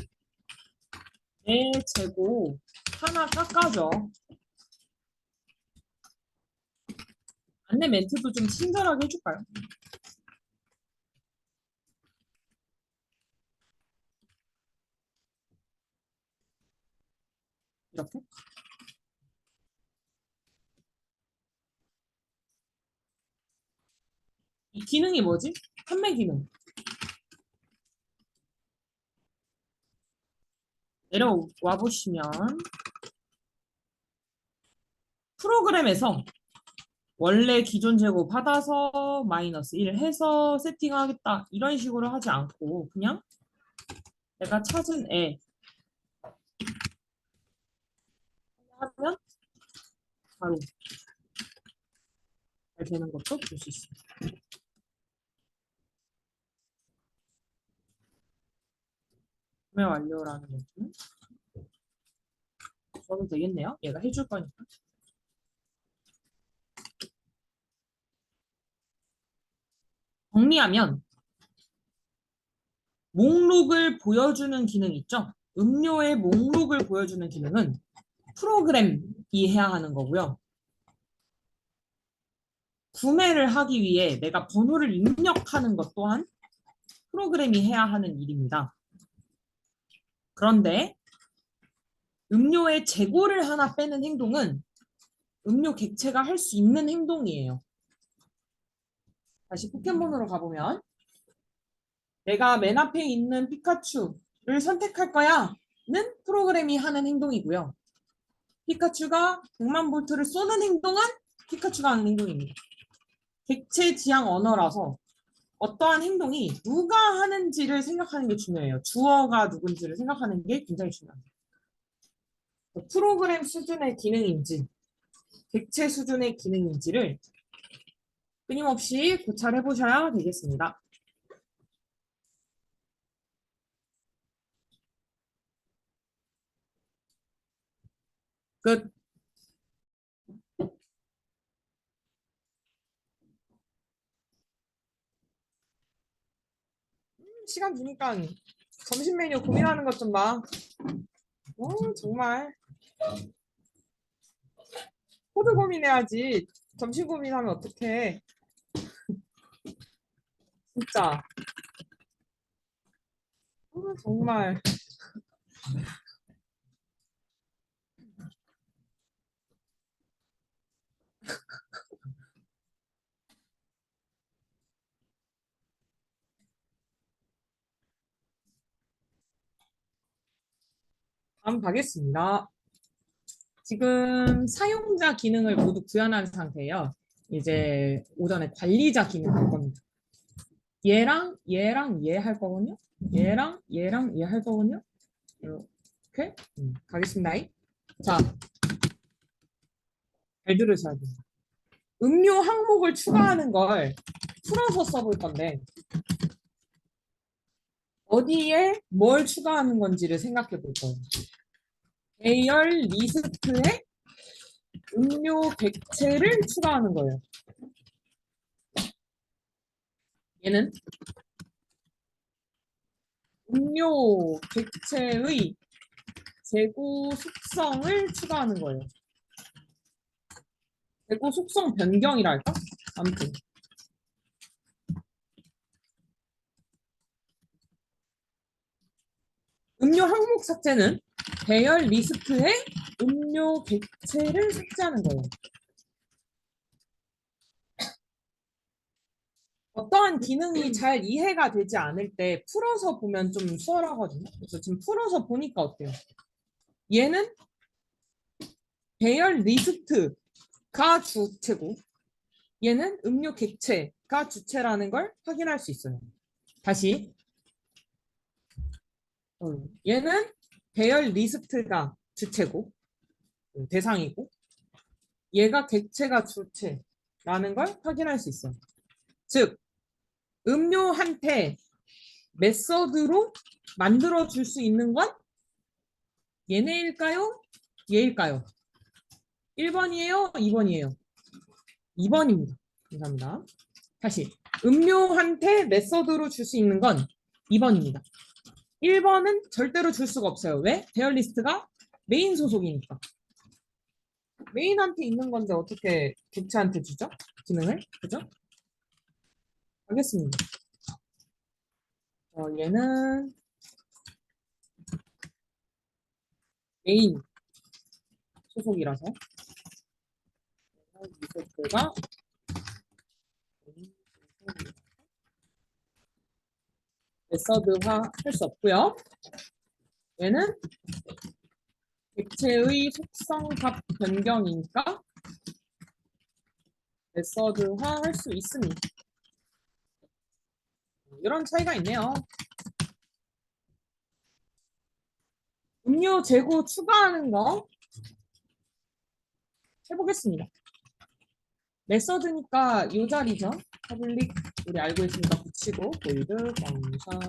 [SPEAKER 1] 내 재고 하나 깎아줘. 안내 멘트도 좀 친절하게 해줄까요? 이렇게. 이 기능이 뭐지? 판매 기능. 내려와 보시면 프로그램에서 원래 기존 재고 받아서 마이너스 1 해서 세팅하겠다 이런 식으로 하지 않고 그냥 내가 찾은 애 하면 바로 잘 되는 것도 볼 수 있습니다. 구매 완료라는 멘트는 써도 되겠네요. 얘가 해줄 거니까. 정리하면 목록을 보여주는 기능 있죠? 음료의 목록을 보여주는 기능은 프로그램이 해야 하는 거고요. 구매를 하기 위해 내가 번호를 입력하는 것 또한 프로그램이 해야 하는 일입니다. 그런데 음료의 재고를 하나 빼는 행동은 음료 객체가 할 수 있는 행동이에요. 다시 포켓몬으로 가보면 내가 맨 앞에 있는 피카츄를 선택할 거야 는 프로그램이 하는 행동이고요. 피카츄가 100만 볼트를 쏘는 행동은 피카츄가 하는 행동입니다. 객체 지향 언어라서 어떠한 행동이 누가 하는지를 생각하는 게 중요해요. 주어가 누군지를 생각하는 게 굉장히 중요합니다. 프로그램 수준의 기능인지 객체 수준의 기능인지를 끊임없이 고찰해 보셔야 되겠습니다. 끝. 시간 주니까 점심 메뉴 고민하는 것 좀 봐. 정말 코드 고민해야지. 점심 고민하면 어떡해. 진짜. 정말. 다음 가겠습니다. 지금 사용자 기능을 모두 구현한 상태예요. 이제 오전에 관리자 기능 할 겁니다. 얘랑 얘 할 거거든요. 얘랑 얘 할 거거든요. 이렇게 가겠습니다. 자, 잘 들으셔야 돼요. 음료 항목을 추가하는 걸 풀어서 써볼 건데 어디에 뭘 추가하는 건지를 생각해 볼 거예요. 배열 리스트에 음료 객체를 추가하는 거예요. 얘는 음료 객체의 재고 속성을 추가하는 거예요. 재고 속성 변경이랄까? 아무튼 음료 항목 삭제는 배열 리스트에 음료 객체를 삭제하는 거예요. 어떠한 기능이 잘 이해가 되지 않을 때 풀어서 보면 좀 수월하거든요. 그래서 지금 풀어서 보니까 어때요? 얘는 배열 리스트가 주체고 얘는 음료 객체가 주체라는 걸 확인할 수 있어요. 다시 얘는 배열 리스트가 주체고 대상이고 얘가 객체가 주체라는 걸 확인할 수 있어요. 즉 음료한테 메서드로 만들어 줄 수 있는 건 얘네일까요? 얘일까요? 1번이에요? 2번이에요? 2번입니다. 감사합니다. 다시 음료한테 메서드로 줄 수 있는 건 2번입니다. 1번은 절대로 줄 수가 없어요. 왜? 배열리스트가 메인 소속이니까. 메인한테 있는 건데 어떻게 객체한테 주죠? 기능을? 그죠? 알겠습니다. 얘는 메인 소속이라서 리소스가 메서드화 할 수 없고요. 얘는 객체의 속성 값 변경이니까 메서드화 할 수 있습니다. 이런 차이가 있네요. 음료 재고 추가하는 거 해보겠습니다. 메서드니까 이 자리죠. 퍼블릭 우리 알고 있으니까 붙이고 볼드 펑션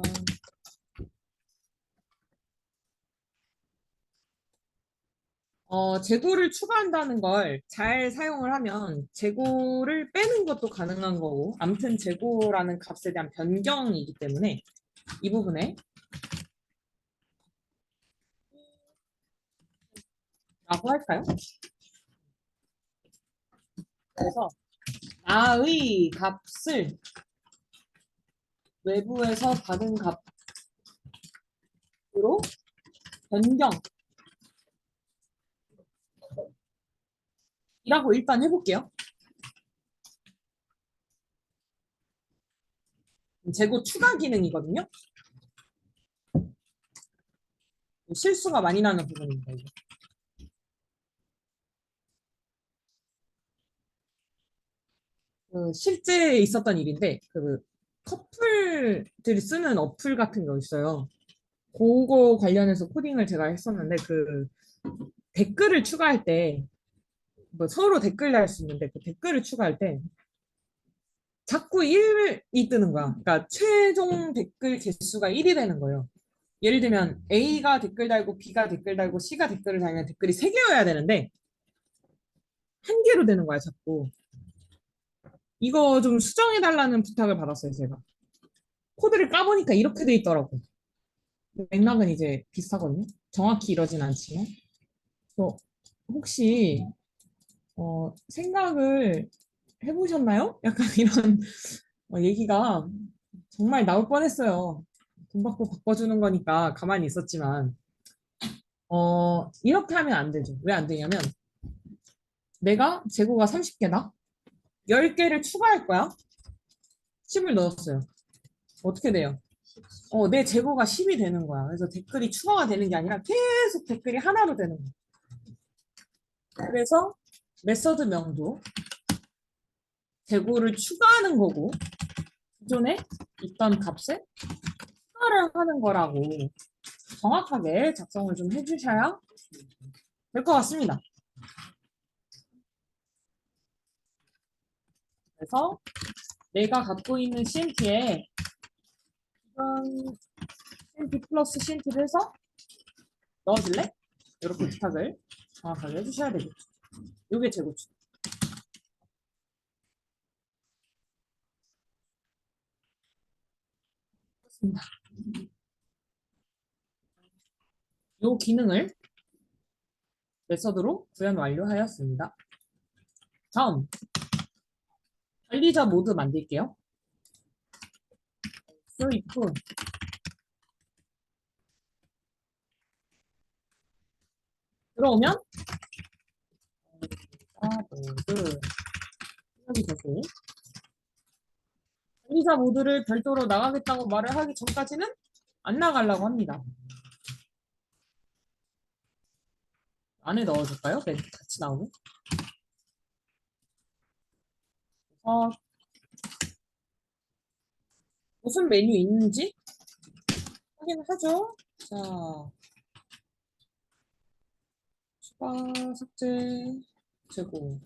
[SPEAKER 1] 재고를 추가한다는 걸 잘 사용을 하면 재고를 빼는 것도 가능한 거고 아무튼 재고라는 값에 대한 변경이기 때문에 이 부분에 라고 할까요? 그래서 나의 값을 외부에서 받은 값으로 변경이라고 일단 해볼게요. 재고 추가 기능이거든요. 실수가 많이 나는 부분입니다. 이게. 실제 있었던 일인데 커플들이 쓰는 어플 같은 거 있어요. 그거 관련해서 코딩을 제가 했었는데 댓글을 추가할 때 뭐 서로 댓글 달 수 있는데 그 댓글을 추가할 때 자꾸 1이 뜨는 거야. 그러니까 최종 댓글 개수가 1이 되는 거예요. 예를 들면 A가 댓글 달고 B가 댓글 달고 C가 댓글을 달면 댓글이 3개여야 되는데 한 개로 되는 거야, 자꾸. 이거 좀 수정해 달라는 부탁을 받았어요, 제가. 코드를 까보니까 이렇게 돼 있더라고. 맥락은 이제 비슷하거든요. 정확히 이러진 않지만. 그래서 혹시 생각을 해보셨나요? 약간 이런 얘기가 정말 나올 뻔했어요. 돈 받고 바꿔주는 거니까 가만히 있었지만 이렇게 하면 안 되죠. 왜 안 되냐면 내가 재고가 30개다. 10개를 추가할 거야. 10을 넣었어요. 어떻게 돼요? 내 재고가 10이 되는 거야. 그래서 댓글이 추가가 되는 게 아니라 계속 댓글이 하나로 되는 거야. 그래서 메서드명도 재고를 추가하는 거고 기존에 있던 값에 추가를 하는 거라고 정확하게 작성을 좀 해주셔야 될 것 같습니다. 그래서 내가 갖고 있는 CMP에 이건 CMP 플러스 CMP를 해서 넣어줄래? 이렇게 부탁을 정확하게 해주셔야 되겠죠. 이게 재고추. 그렇습니다. 이 기능을 메서드로 구현 완료하였습니다. 다음 관리자 모드 만들게요. if 들어오면 모드 여기 되고 관리자 모드를 별도로 나가겠다고 말을 하기 전까지는 안 나가려고 합니다. 안에 넣어줄까요? 네, 같이 나오고. 어, 무슨 메뉴 있는지 확인하죠. 자, 추가, 삭제, 제고.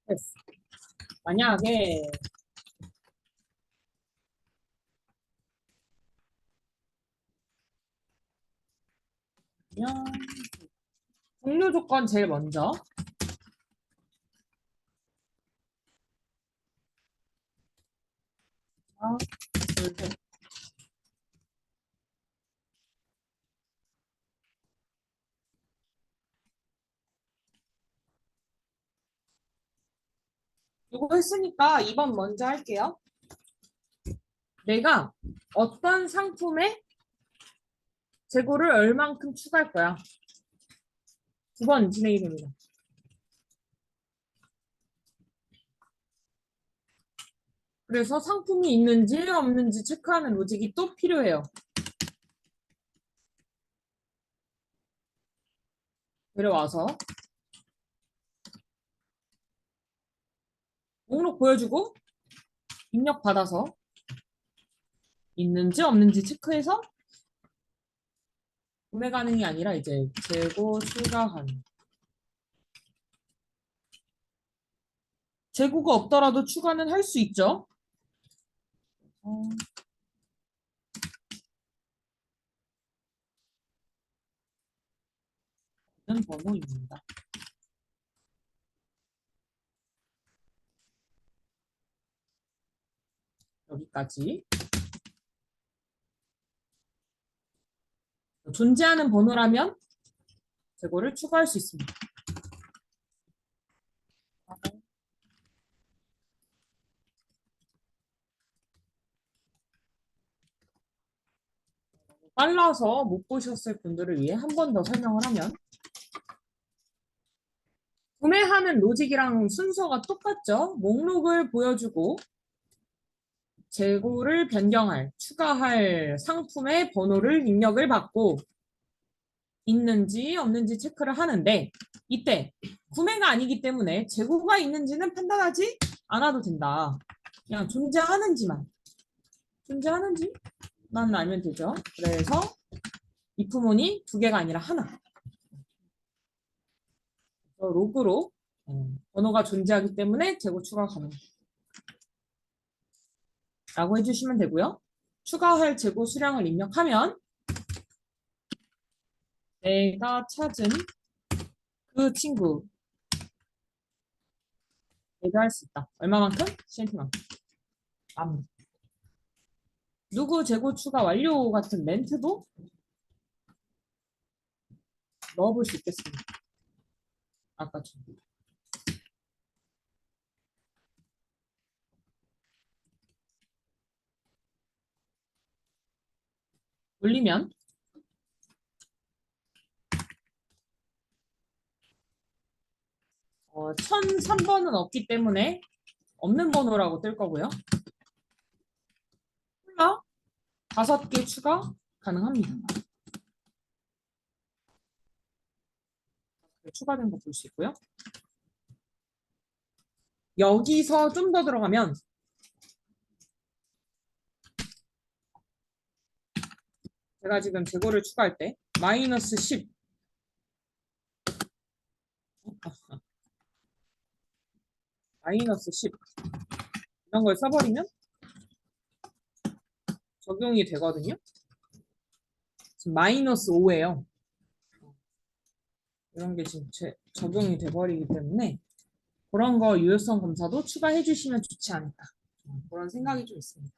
[SPEAKER 1] 됐어. 만약에 그냥 종료 조건 제일 먼저. 하나, 둘, 셋. 이거 했으니까 2번 먼저 할게요. 내가 어떤 상품에 재고를 얼만큼 추가할 거야. 9번 진행이 됩니다. 그래서 상품이 있는지 없는지 체크하는 로직이 또 필요해요. 내려와서 목록 보여주고 입력 받아서 있는지 없는지 체크해서 구매 가능이 아니라 이제 재고 추가한. 재고가 없더라도 추가는 할 수 있죠. 는 번호입니다. 여기까지. 존재하는 번호라면 재고를 추가할 수 있습니다. 빨라서 못 보셨을 분들을 위해 한 번 더 설명을 하면 구매하는 로직이랑 순서가 똑같죠. 목록을 보여주고 재고를 변경할, 추가할 상품의 번호를 입력을 받고 있는지 없는지 체크를 하는데 이때 구매가 아니기 때문에 재고가 있는지는 판단하지 않아도 된다. 그냥 존재하는지만 알면 되죠. 그래서 if문이 두 개가 아니라 하나. 로그로 번호가 존재하기 때문에 재고 추가 가능. 라고 해주시면 되고요. 추가할 재고 수량을 입력하면 내가 찾은 그 친구 얘기할 수 있다. 얼마만큼? CNT만큼. 누구 재고 추가 완료 같은 멘트도 넣어볼 수 있겠습니다. 아까처럼. 올리면 1003번은 없기 때문에 없는 번호라고 뜰 거고요. 콜라 5개 추가 가능합니다. 추가된 거 볼 수 있고요. 여기서 좀 더 들어가면 제가 지금 재고를 추가할 때 마이너스 10 마이너스 10 이런 걸 써버리면 적용이 되거든요. 지금 마이너스 5예요. 이런 게 지금 적용이 돼버리기 때문에 그런 거 유효성 검사도 추가해 주시면 좋지 않을까. 그런 생각이 좀 있습니다.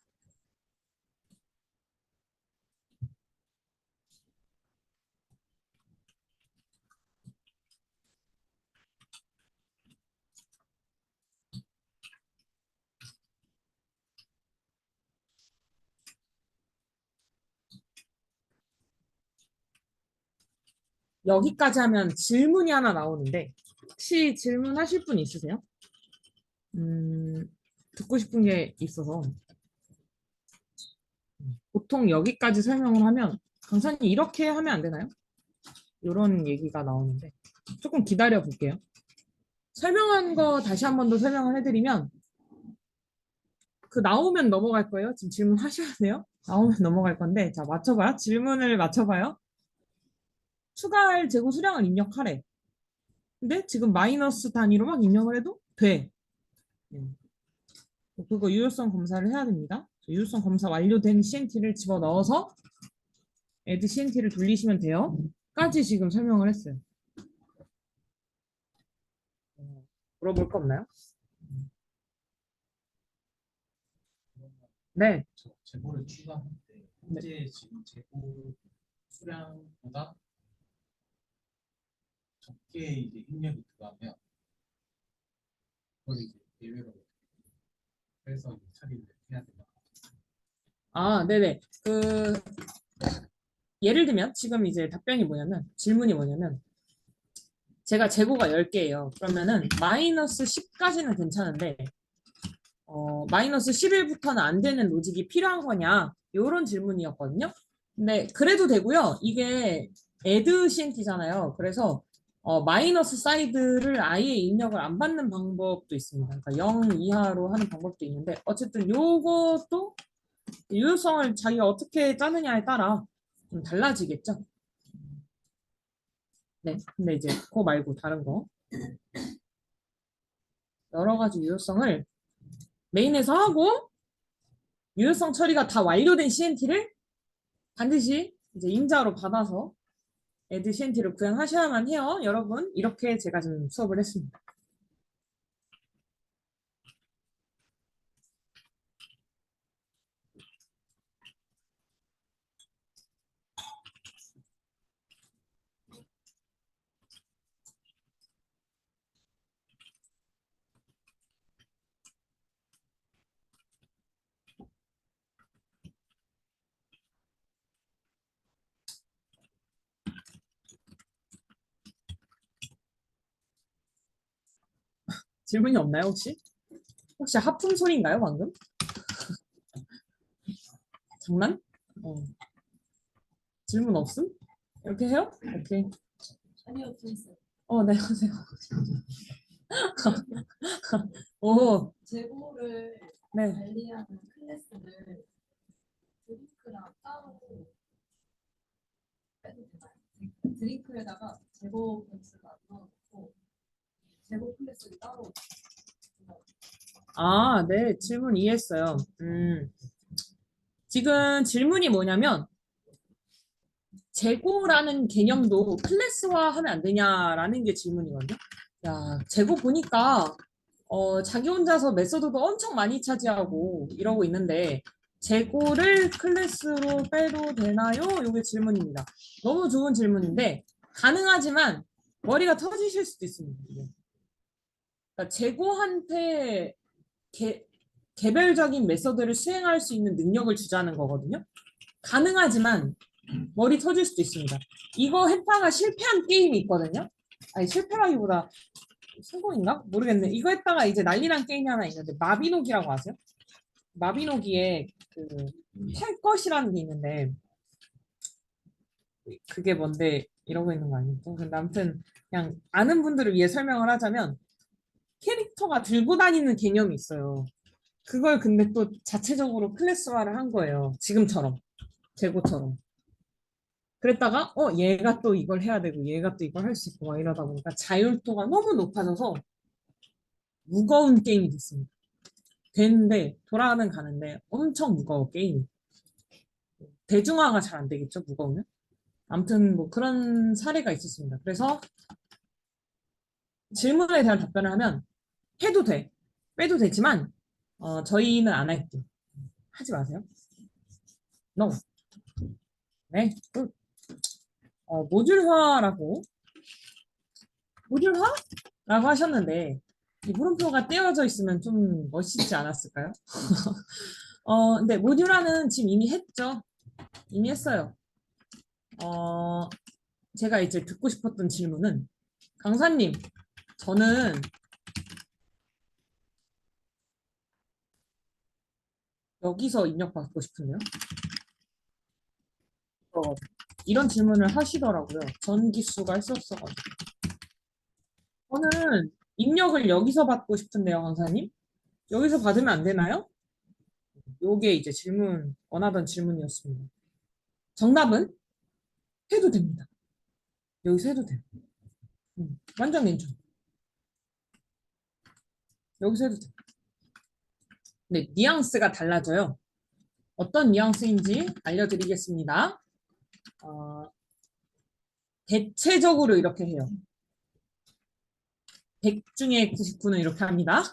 [SPEAKER 1] 여기까지 하면 질문이 하나 나오는데 혹시 질문하실 분 있으세요? 음, 듣고 싶은 게 있어서 보통 여기까지 설명을 하면 강사님 이렇게 하면 안 되나요? 이런 얘기가 나오는데 조금 기다려 볼게요. 설명한 거 다시 한 번 더 설명을 해드리면 그 나오면 넘어갈 거예요. 지금 질문하셔야 돼요. 나오면 넘어갈 건데 자 맞춰봐요. 질문을 맞춰봐요. 추가할 재고 수량을 입력하래. 근데 지금 마이너스 단위로만 입력을 해도 돼. 그거 유효성 검사를 해야 됩니다. 유효성 검사 완료된 CNT를 집어넣어서 add CNT를 돌리시면 돼요. 까지 지금 설명을 했어요. 물어볼 거 없나요? 네.
[SPEAKER 2] 저 재고를 추가할 때 현재 지금 재고 수량보다 적게 이제 입력이 들어가면 그걸 이제 예외로 해서 이제 처리를 해야 된다.
[SPEAKER 1] 아, 네네. 예를 들면 지금 이제 답변이 뭐냐면 질문이 뭐냐면 제가 재고가 10개예요. 그러면은 마이너스 10까지는 괜찮은데 마이너스 11부터는 안 되는 로직이 필요한 거냐? 요런 질문이었거든요. 근데 그래도 되고요. 이게 add CNT잖아요. 그래서 마이너스 사이드를 아예 입력을 안 받는 방법도 있습니다. 그러니까 0 이하로 하는 방법도 있는데 어쨌든 요것도 유효성을 자기가 어떻게 짜느냐에 따라 좀 달라지겠죠. 네. 근데 이제 그거 말고 다른 거 여러 가지 유효성을 메인에서 하고 유효성 처리가 다 완료된 CNT를 반드시 이제 임자로 받아서 add CNT를 구현하셔야만 해요. 여러분 이렇게 제가 지금 수업을 했습니다. 질문이 없나요 혹시? 혹시 하품 소리인가요 방금? 장난? 어. 질문 없음? 이렇게 해요? 오케이.
[SPEAKER 3] 아니요, 저 있어요.
[SPEAKER 1] 네 하세요. 오,
[SPEAKER 3] 재고를
[SPEAKER 1] 네.
[SPEAKER 3] 관리하는 클래스를 드링크랑 따로 빼도 되나요? 드링크에다가 재고 클래스가 넣어놓고 재고 클래스를 따로
[SPEAKER 1] 아, 네. 질문 이해했어요. 지금 질문이 뭐냐면 재고라는 개념도 클래스화하면 안 되냐라는 게 질문이거든요. 야, 재고 보니까 자기 혼자서 메소드도 엄청 많이 차지하고 이러고 있는데 재고를 클래스로 빼도 되나요? 이게 질문입니다. 너무 좋은 질문인데 가능하지만 머리가 터지실 수도 있습니다. 이게. 그러니까 재고한테 개별적인 메소드를 수행할 수 있는 능력을 주자는 거거든요. 가능하지만 머리 터질 수도 있습니다. 이거 했다가 실패한 게임이 있거든요. 아니 실패라기보다 성공인가? 모르겠네. 이거 했다가 이제 난리 난 게임이 하나 있는데 마비노기라고 아세요? 마비노기에 그탈 것이라는 게 있는데 그게 뭔데 이러고 있는 거 아니죠? 근데 아무튼 그냥 아는 분들을 위해 설명을 하자면 캐릭터가 들고 다니는 개념이 있어요. 그걸 근데 또 자체적으로 클래스화를 한 거예요. 지금처럼 재고처럼. 그랬다가 얘가 또 이걸 해야 되고 얘가 또 이걸 할 수 있고 막 이러다 보니까 자율도가 너무 높아져서 무거운 게임이 됐습니다. 되는데 돌아가는 가는데 엄청 무거워 게임이. 대중화가 잘 안 되겠죠 무거우면. 아무튼 뭐 그런 사례가 있었습니다. 그래서 질문에 대한 답변을 하면 해도 돼. 빼도 되지만 저희는 안 할게요. 하지 마세요. No. 네. 모듈화라고 모듈화라고 하셨는데 이 물음표가 떼어져 있으면 좀 멋있지 않았을까요? 근데 모듈화는 지금 이미 했죠. 이미 했어요. 어, 제가 이제 듣고 싶었던 질문은 강사님, 저는 여기서 입력받고 싶은데요. 어, 이런 질문을 하시더라고요. 전기수가 했었어가지고. 저는 입력을 여기서 받고 싶은데요, 강사님. 여기서 받으면 안 되나요? 요게 이제 원하던 질문이었습니다. 정답은 해도 됩니다. 여기서 해도 돼요. 완전 괜찮아. 여기서 해도 돼요. 근데 뉘앙스가 달라져요. 어떤 뉘앙스인지 알려드리겠습니다. 어, 대체적으로 이렇게 해요. 100 중에 99는 이렇게 합니다.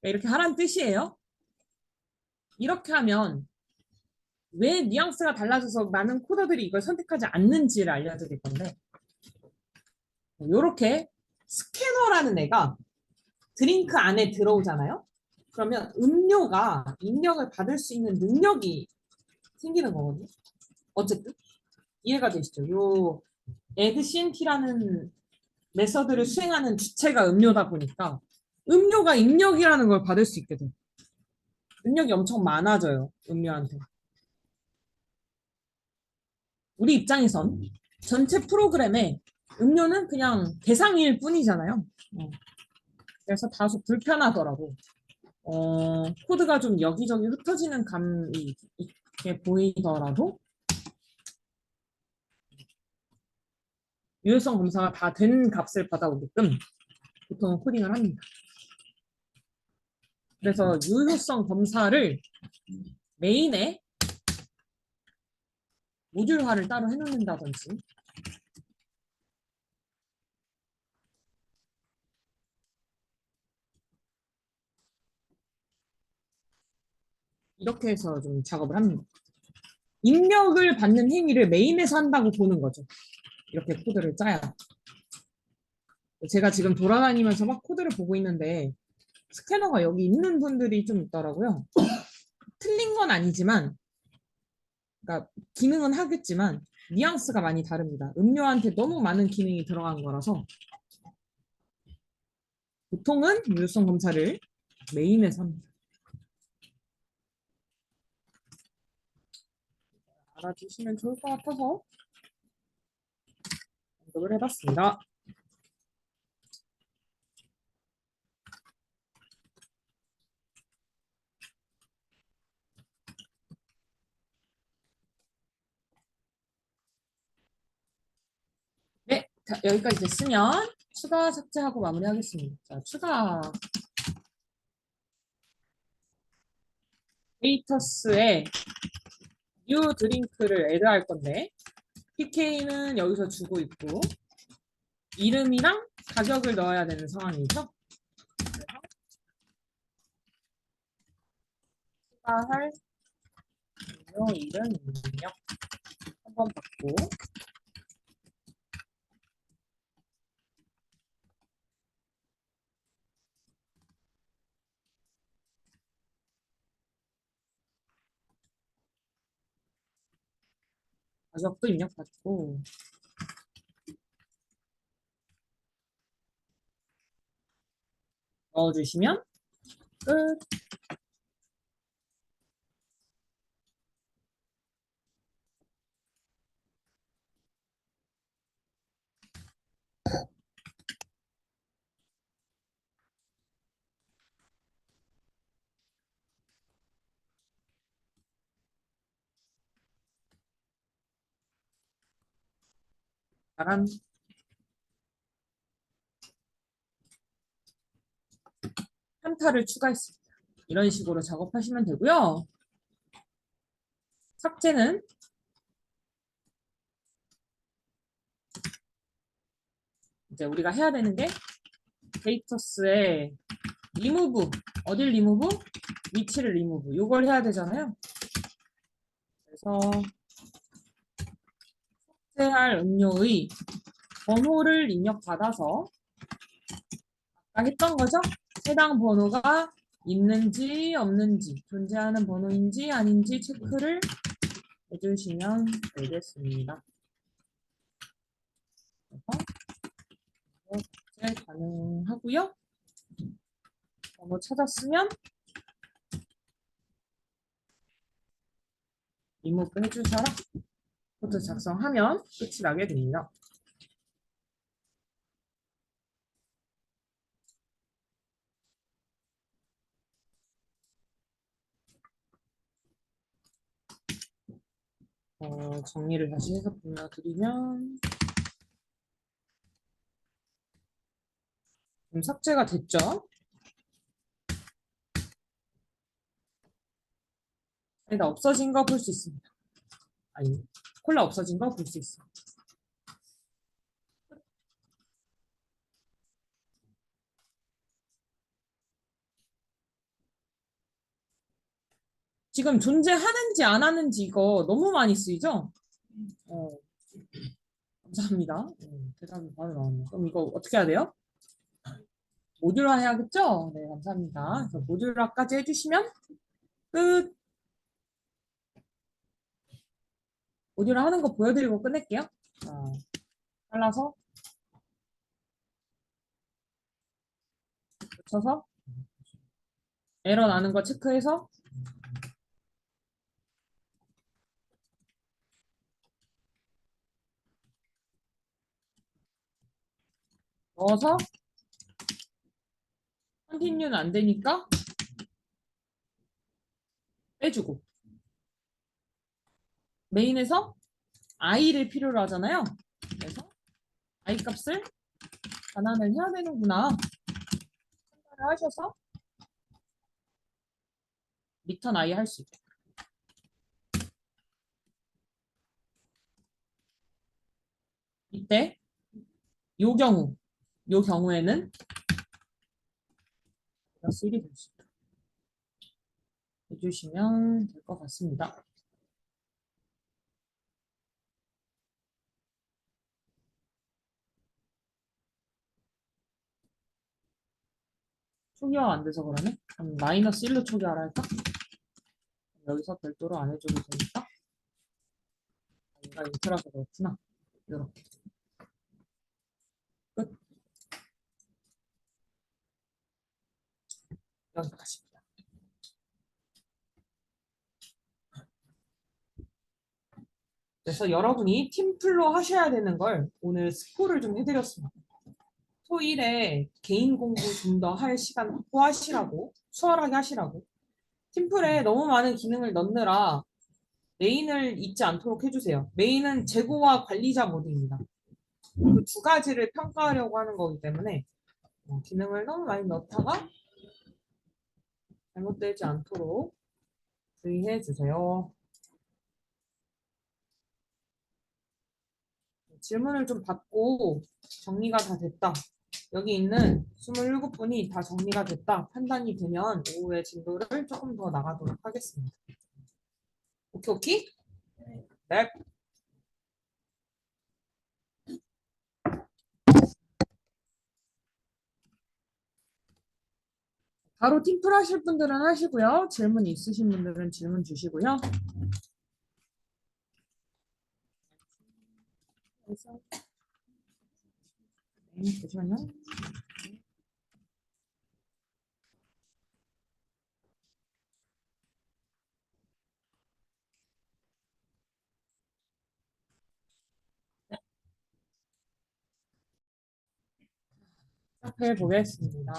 [SPEAKER 1] 이렇게 하란 뜻이에요. 이렇게 하면 왜 뉘앙스가 달라져서 많은 코더들이 이걸 선택하지 않는지를 알려드릴 건데 이렇게 스캐너라는 애가 드링크 안에 들어오잖아요. 그러면 음료가 입력을 받을 수 있는 능력이 생기는 거거든요. 어쨌든 이해가 되시죠? 요 에드CNT라는 메서드를 수행하는 주체가 음료다 보니까 음료가 입력이라는 걸 받을 수 있게 돼요. 능력이 엄청 많아져요. 음료한테. 우리 입장에선 전체 프로그램에 음료는 그냥 대상일 뿐이잖아요. 그래서 다소 불편하더라고. 코드가 좀 여기저기 흩어지는 감이 있게 보이더라도 유효성 검사가 다 된 값을 받아오게끔 보통 코딩을 합니다. 그래서 유효성 검사를 메인에 모듈화를 따로 해놓는다든지 이렇게 해서 좀 작업을 합니다. 입력을 받는 행위를 메인에서 한다고 보는 거죠. 이렇게 코드를 짜야. 제가 지금 돌아다니면서 막 코드를 보고 있는데 스캐너가 여기 있는 분들이 좀 있더라고요. 틀린 건 아니지만, 그러니까 기능은 하겠지만 뉘앙스가 많이 다릅니다. 음료한테 너무 많은 기능이 들어간 거라서 보통은 유효성 검사를 메인에서 합니다. 알아주시면 좋을 것 같아서 언급을 해봤습니다. 네, 자, 여기까지 됐으면 추가 삭제하고 마무리하겠습니다. 자, 추가 데이터스에 뉴 드링크를 애드할 건데 PK는 여기서 주고 있고 이름이랑 가격을 넣어야 되는 상황이죠. 그래서 추가할 음료 이름 입력 한번 받고 가격도 입력받고 넣어주시면 끝. 나간 한타를 추가했습니다. 이런 식으로 작업하시면 되고요. 삭제는 이제 우리가 해야 되는 게 데이터스에 리무브, 어딜 리무브? 위치를 리무브. 요걸 해야 되잖아요. 그래서 삭제할 음료의 번호를 입력받아서 아까 했던 거죠? 해당 번호가 있는지 없는지, 존재하는 번호인지 아닌지 체크를 해주시면 되겠습니다. 그래서 삭제 가능하고요. 번호 찾았으면 리무브 해주셔라. 코드 작성하면 끝이 나게 됩니다. 정리를 다시 해서 보여드리면 지금 삭제가 됐죠? 아니다, 없어진 거 볼 수 있습니다. 아니, 콜라 없어진 거 볼 수 있어요. 지금 존재하는지 안 하는지 이거 너무 많이 쓰이죠? 감사합니다. 대답이 바로 나오네요. 그럼 이거 어떻게 해야 돼요? 모듈화 해야겠죠? 네, 감사합니다. 그래서 모듈화까지 해주시면 끝. 모듈화 하는 거 보여드리고 끝낼게요. 잘라서 붙여서 에러 나는 거 체크해서 넣어서 컨티뉴는 안 되니까 빼주고 메인에서 i를 필요로 하잖아요. 그래서 i 값을 반환을 해야 되는구나 생각을 하셔서 리턴 i 할 수 있게. 이때 요 경우에는 플러스 1이 될 수 있다. 해주시면 될 것 같습니다. 초기화가 안 돼서 그러네. 그럼 마이너스 1로 초기화를 할까? 여기서 별도로 안 해줘도 되니까. 얘가 인트라서 그렇구나. 이렇게. 끝. 여기까지입니다. 그래서 여러분이 팀플로 하셔야 되는 걸 오늘 스포를 좀 해드렸습니다. 토일에 개인 공부 좀 더 할 시간 확보하시라고, 수월하게 하시라고. 팀플에 너무 많은 기능을 넣느라 메인을 잊지 않도록 해주세요. 메인은 재고와 관리자 모드입니다. 그 두 가지를 평가하려고 하는 거기 때문에 기능을 너무 많이 넣다가 잘못되지 않도록 주의해 주세요. 질문을 좀 받고 정리가 다 됐다. 여기 있는 27분이 다 정리가 됐다. 판단이 되면 오후에 진도를 조금 더 나가도록 하겠습니다. 오케이, 오케이? 네. 바로 팀플 하실 분들은 하시고요. 질문 있으신 분들은 질문 주시고요. 네, 잠시만요. 시작해 보겠습니다.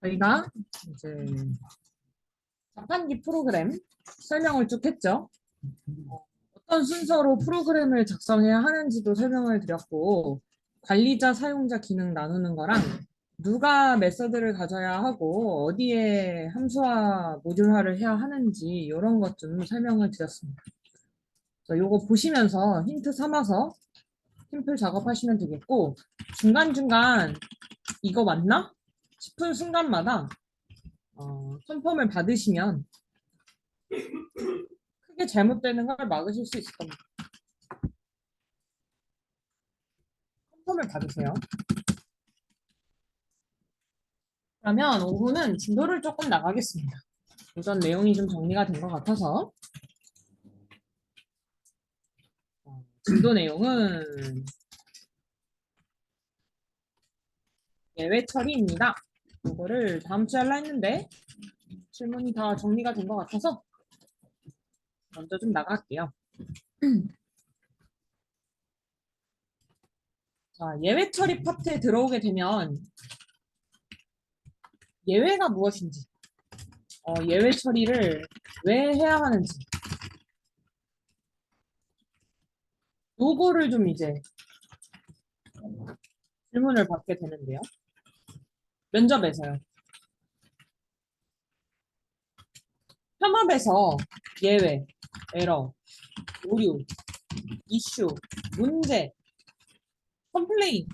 [SPEAKER 1] 저희가 이제 자판기 프로그램 설명을 쭉 했죠. 어떤 순서로 프로그램을 작성해야 하는지도 설명을 드렸고, 관리자, 사용자 기능 나누는 거랑 누가 메서드를 가져야 하고 어디에 함수화, 모듈화를 해야 하는지 이런 것 좀 설명을 드렸습니다. 요거 보시면서 힌트 삼아서 팀플 작업하시면 되겠고, 중간중간 이거 맞나? 싶은 순간마다 컨펌을 받으시면 크게 잘못되는 걸 막으실 수 있을 겁니다. 컨펌을 받으세요. 그러면 오후는 진도를 조금 나가겠습니다. 우선 내용이 좀 정리가 된 것 같아서 진도 내용은 예외 처리입니다. 이거를 다음 주에 하려 했는데 질문이 다 정리가 된 것 같아서 먼저 좀 나갈게요. 자, 예외 처리 파트에 들어오게 되면 예외가 무엇인지, 예외 처리를 왜 해야 하는지, 요거를 좀 이제 질문을 받게 되는데요. 면접에서요. 현업에서 예외, 에러, 오류, 이슈, 문제, 컴플레인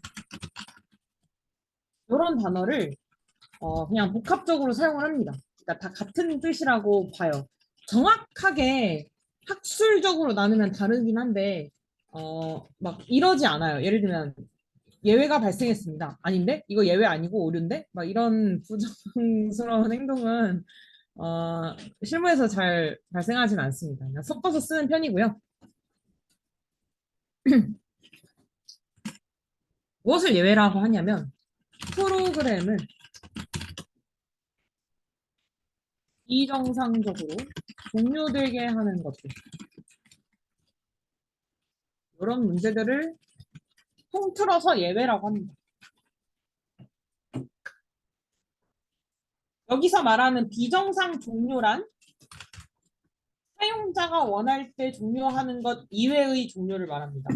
[SPEAKER 1] 이런 단어를 그냥 복합적으로 사용을 합니다. 그러니까 다 같은 뜻이라고 봐요. 정확하게 학술적으로 나누면 다르긴 한데 막 이러지 않아요. 예를 들면 예외가 발생했습니다. 아닌데? 이거 예외 아니고 오류인데? 막 이런 부정스러운 행동은 실무에서 잘 발생하진 않습니다. 그냥 섞어서 쓰는 편이고요. 무엇을 예외라고 하냐면 프로그램을 비정상적으로 종료되게 하는 것들. 이런 문제들을 통틀어서 예외라고 합니다. 여기서 말하는 비정상 종료란 사용자가 원할 때 종료하는 것 이외의 종료를 말합니다.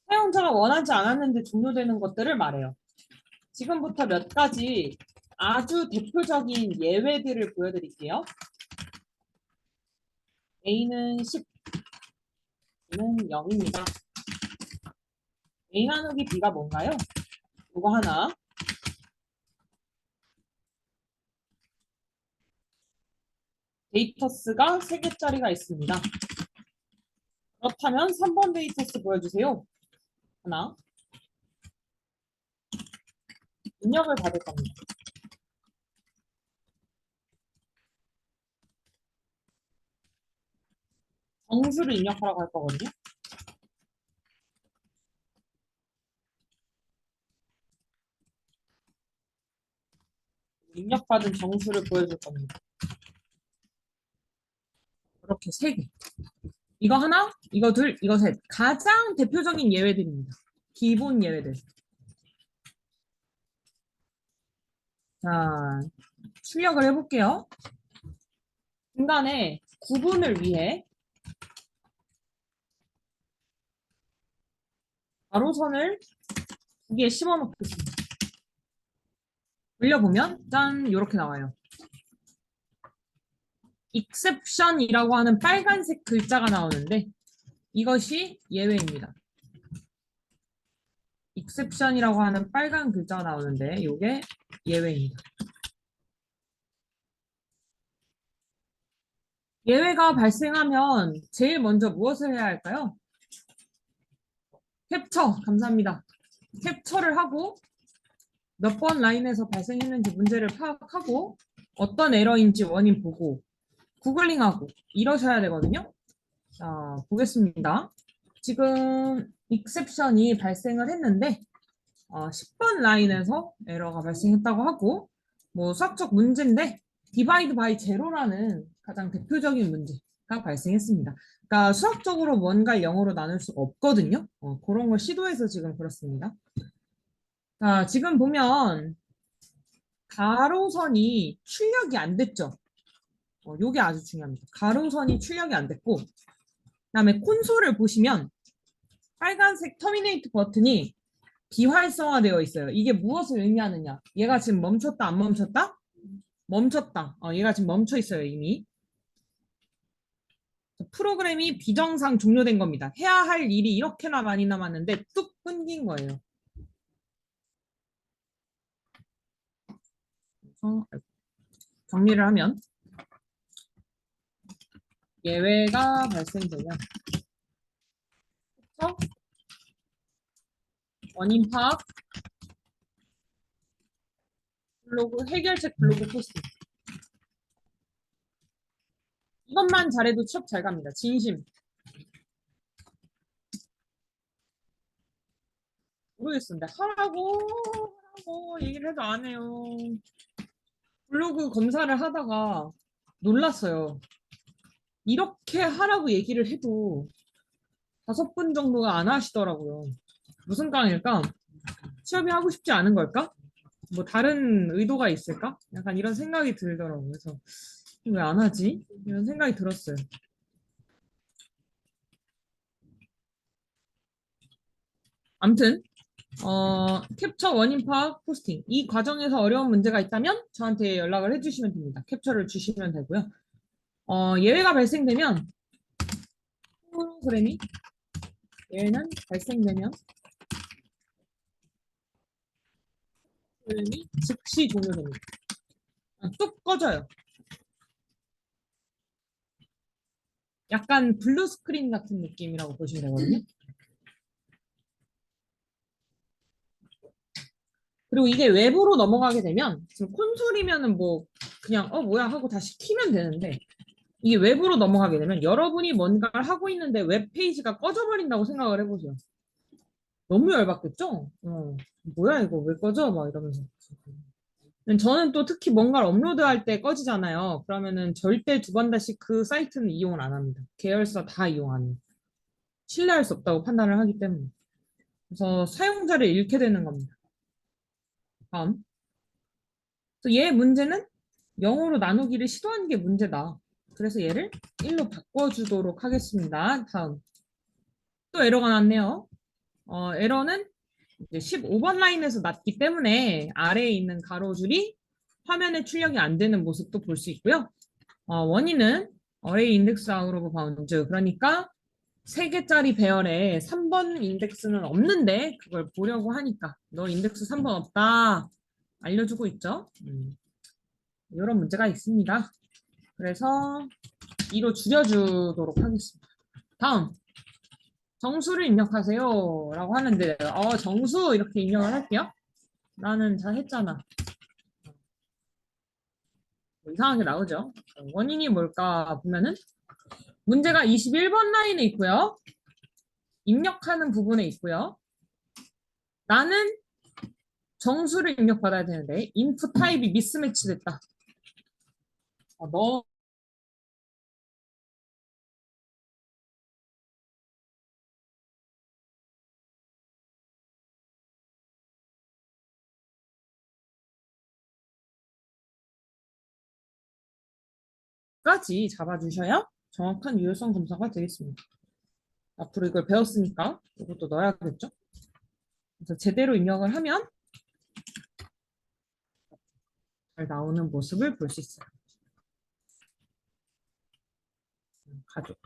[SPEAKER 1] 사용자가 원하지 않았는데 종료되는 것들을 말해요. 지금부터 몇 가지 아주 대표적인 예외들을 보여드릴게요. A는 10, B는 0입니다. A 나누기 B가 뭔가요? 이거 하나. 데이터스가 3개짜리가 있습니다. 그렇다면 3번 데이터스 보여주세요. 하나. 입력을 받을 겁니다. 정수를 입력하라고 할 거거든요. 입력받은 정수를 보여줄 겁니다. 이렇게 3개. 이거 하나, 이거 둘, 이거 셋. 가장 대표적인 예외들입니다. 기본 예외들. 자, 출력을 해볼게요. 중간에 구분을 위해 가로선을 2개 심어놓겠습니다. 올려보면 짠 이렇게 나와요. exception이라고 하는 빨간색 글자가 나오는데 이것이 예외입니다. exception이라고 하는 빨간 글자가 나오는데 이게 예외입니다. 예외가 발생하면 제일 먼저 무엇을 해야 할까요? 캡처, 감사합니다. 캡처를 하고 몇 번 라인에서 발생했는지 문제를 파악하고 어떤 에러인지 원인 보고 구글링하고 이러셔야 되거든요. 자, 보겠습니다. 지금 익셉션이 발생을 했는데 10번 라인에서 에러가 발생했다고 하고 뭐 수학적 문제인데 디바이드 바이 제로라는 가장 대표적인 문제가 발생했습니다. 그러니까 수학적으로 뭔가를 0으로 나눌 수가 없거든요. 그런 걸 시도해서 지금 그렇습니다. 자, 지금 보면 가로선이 출력이 안 됐죠. 요게 아주 중요합니다. 가로선이 출력이 안 됐고 그다음에 콘솔을 보시면 빨간색 터미네이트 버튼이 비활성화되어 있어요. 이게 무엇을 의미하느냐? 얘가 지금 멈췄다, 안 멈췄다? 멈췄다. 얘가 지금 멈춰 있어요, 이미. 프로그램이 비정상 종료된 겁니다. 해야 할 일이 이렇게나 많이 남았는데 뚝 끊긴 거예요. 그래서 정리를 하면 예외가 발생되면 그쵸? 원인 파악, 블로그, 해결책 블로그 포스팅. 이것만 잘해도 취업 잘 갑니다. 진심. 모르겠는데 하라고 얘기를 해도 안 해요. 블로그 검사를 하다가 놀랐어요. 이렇게 하라고 얘기를 해도 5분 정도가 안 하시더라고요. 무슨 깡일까? 취업이 하고 싶지 않은 걸까? 뭐 다른 의도가 있을까? 약간 이런 생각이 들더라고요. 그래서 왜 안 하지? 이런 생각이 들었어요. 암튼 캡처 원인 파악 포스팅 이 과정에서 어려운 문제가 있다면 저한테 연락을 해주시면 됩니다. 캡처를 주시면 되고요. 예외가 발생되면 프로그램이 예외는 발생되면 프로그램이 즉시 종료됩니다. 뚝 꺼져요. 약간 블루 스크린 같은 느낌이라고 보시면 되거든요. 그리고 이게 외부로 넘어가게 되면 지금 콘솔이면은 뭐 그냥 뭐야 하고 다시 키면 되는데 이게 외부로 넘어가게 되면 여러분이 뭔가를 하고 있는데 웹페이지가 꺼져버린다고 생각을 해보세요. 너무 열받겠죠? 뭐야 이거 왜 꺼져? 막 이러면서. 저는 또 특히 뭔가를 업로드할 때 꺼지잖아요. 그러면은 절대 2번 다시 그 사이트는 이용을 안 합니다. 계열사 다 이용 안 해요. 신뢰할 수 없다고 판단을 하기 때문에. 그래서 사용자를 잃게 되는 겁니다. 다음. 그래서 얘 문제는 0으로 나누기를 시도하는 게 문제다. 그래서 얘를 1로 바꿔주도록 하겠습니다. 다음. 또 에러가 났네요. 에러는 이제 15번 라인에서 났기 때문에 아래에 있는 가로줄이 화면에 출력이 안 되는 모습도 볼 수 있고요. 원인은 어레이 인덱스 아웃 오브 바운드. 그러니까 3개짜리 배열에 3번 인덱스는 없는데 그걸 보려고 하니까 너 인덱스 3번 없다. 알려주고 있죠. 이런 문제가 있습니다. 그래서 2로 줄여주도록 하겠습니다. 다음. 정수를 입력하세요. 라고 하는데, 정수 이렇게 입력을 할게요. 나는 잘 했잖아. 뭐 이상하게 나오죠. 원인이 뭘까 보면은, 문제가 21번 라인에 있고요. 입력하는 부분에 있고요. 나는 정수를 입력받아야 되는데, 인풋 타입이 미스매치 됐다. 너 까지 잡아주셔야 정확한 유효성 검사가 되겠습니다. 앞으로 이걸 배웠으니까 이것도 넣어야겠죠? 그래서 제대로 입력을 하면 잘 나오는 모습을 볼 수 있어요.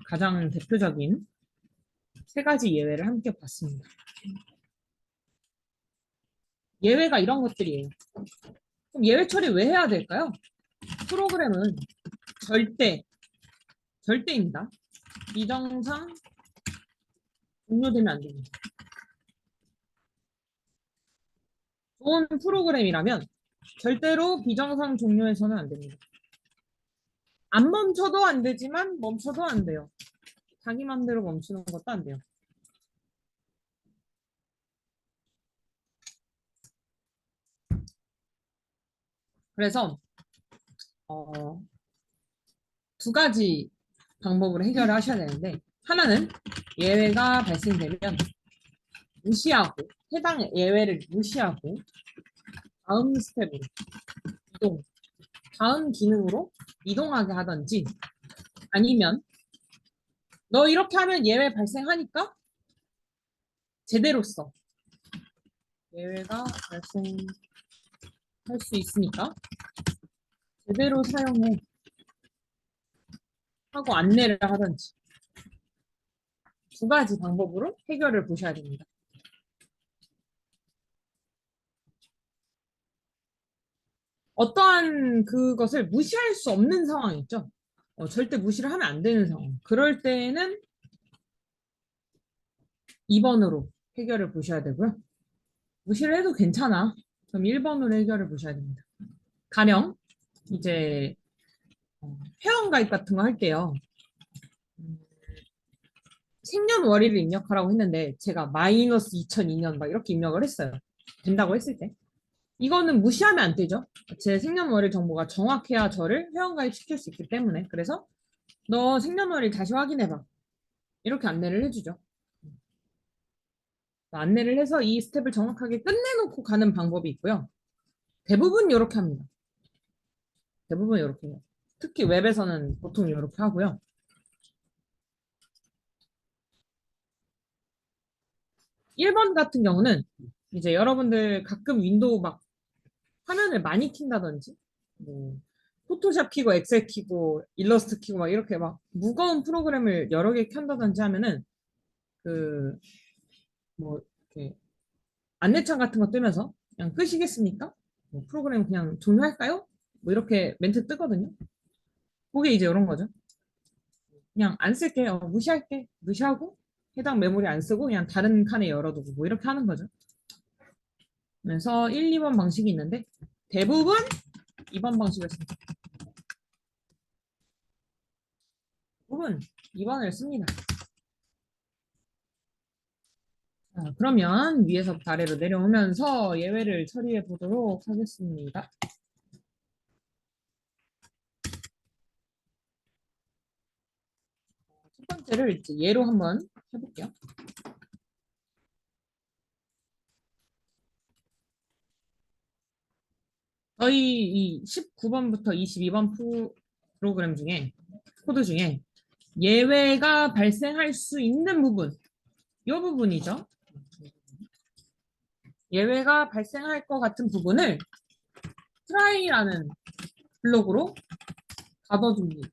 [SPEAKER 1] 가장 대표적인 3가지 예외를 함께 봤습니다. 예외가 이런 것들이에요. 그럼 예외 처리 왜 해야 될까요? 프로그램은 절대입니다. 비정상 종료되면 안 됩니다. 좋은 프로그램이라면 절대로 비정상 종료해서는 안 됩니다. 안 멈춰도 안 되지만 멈춰도 안 돼요. 자기 맘대로 멈추는 것도 안 돼요. 그래서 2가지 방법으로 해결을 하셔야 되는데 하나는 예외가 발생되면 무시하고 해당 예외를 무시하고 다음 스텝으로 이동, 다음 기능으로 이동하게 하든지 아니면 너 이렇게 하면 예외 발생하니까 제대로 써. 예외가 발생할 수 있으니까 제대로 사용해 하고 안내를 하든지 두 가지 방법으로 해결을 보셔야 됩니다. 어떠한 그것을 무시할 수 없는 상황이 있죠. 절대 무시를 하면 안 되는 상황. 그럴 때에는 2번으로 해결을 보셔야 되고요. 무시를 해도 괜찮아. 그럼 1번으로 해결을 보셔야 됩니다. 가령 이제 회원가입 같은 거 할게요. 생년월일을 입력하라고 했는데 제가 마이너스 2002년 막 이렇게 입력을 했어요. 된다고 했을 때. 이거는 무시하면 안 되죠. 제 생년월일 정보가 정확해야 저를 회원가입 시킬 수 있기 때문에. 그래서 너 생년월일 다시 확인해봐. 이렇게 안내를 해주죠. 안내를 해서 이 스텝을 정확하게 끝내놓고 가는 방법이 있고요. 대부분 이렇게 합니다. 대부분 이렇게 해요. 특히 웹에서는 보통 이렇게 하고요. 1번 같은 경우는 이제 여러분들 가끔 윈도우 막 화면을 많이 킨다든지 뭐 포토샵 키고 엑셀 키고 일러스트 키고 막 이렇게 막 무거운 프로그램을 여러 개 켠다든지 하면은 그 뭐 이렇게 안내창 같은 거 뜨면서 그냥 끄시겠습니까? 뭐 프로그램 그냥 종료할까요? 뭐 이렇게 멘트 뜨거든요. 그게 이제 이런 거죠. 그냥 안 쓸게, 무시할게, 무시하고 해당 메모리 안 쓰고 그냥 다른 칸에 열어두고 뭐 이렇게 하는 거죠. 그래서 1, 2번 방식이 있는데 대부분 2번 방식을 씁니다. 대부분 2번을 씁니다. 자, 그러면 위에서부터 아래로 내려오면서 예외를 처리해 보도록 하겠습니다. 첫 번째를 이제 예로 한번 해볼게요. 저희 이 19번부터 22번 프로그램 중에 코드 중에 예외가 발생할 수 있는 부분, 이 부분이죠. 예외가 발생할 것 같은 부분을 try라는 블록으로 가둬줍니다.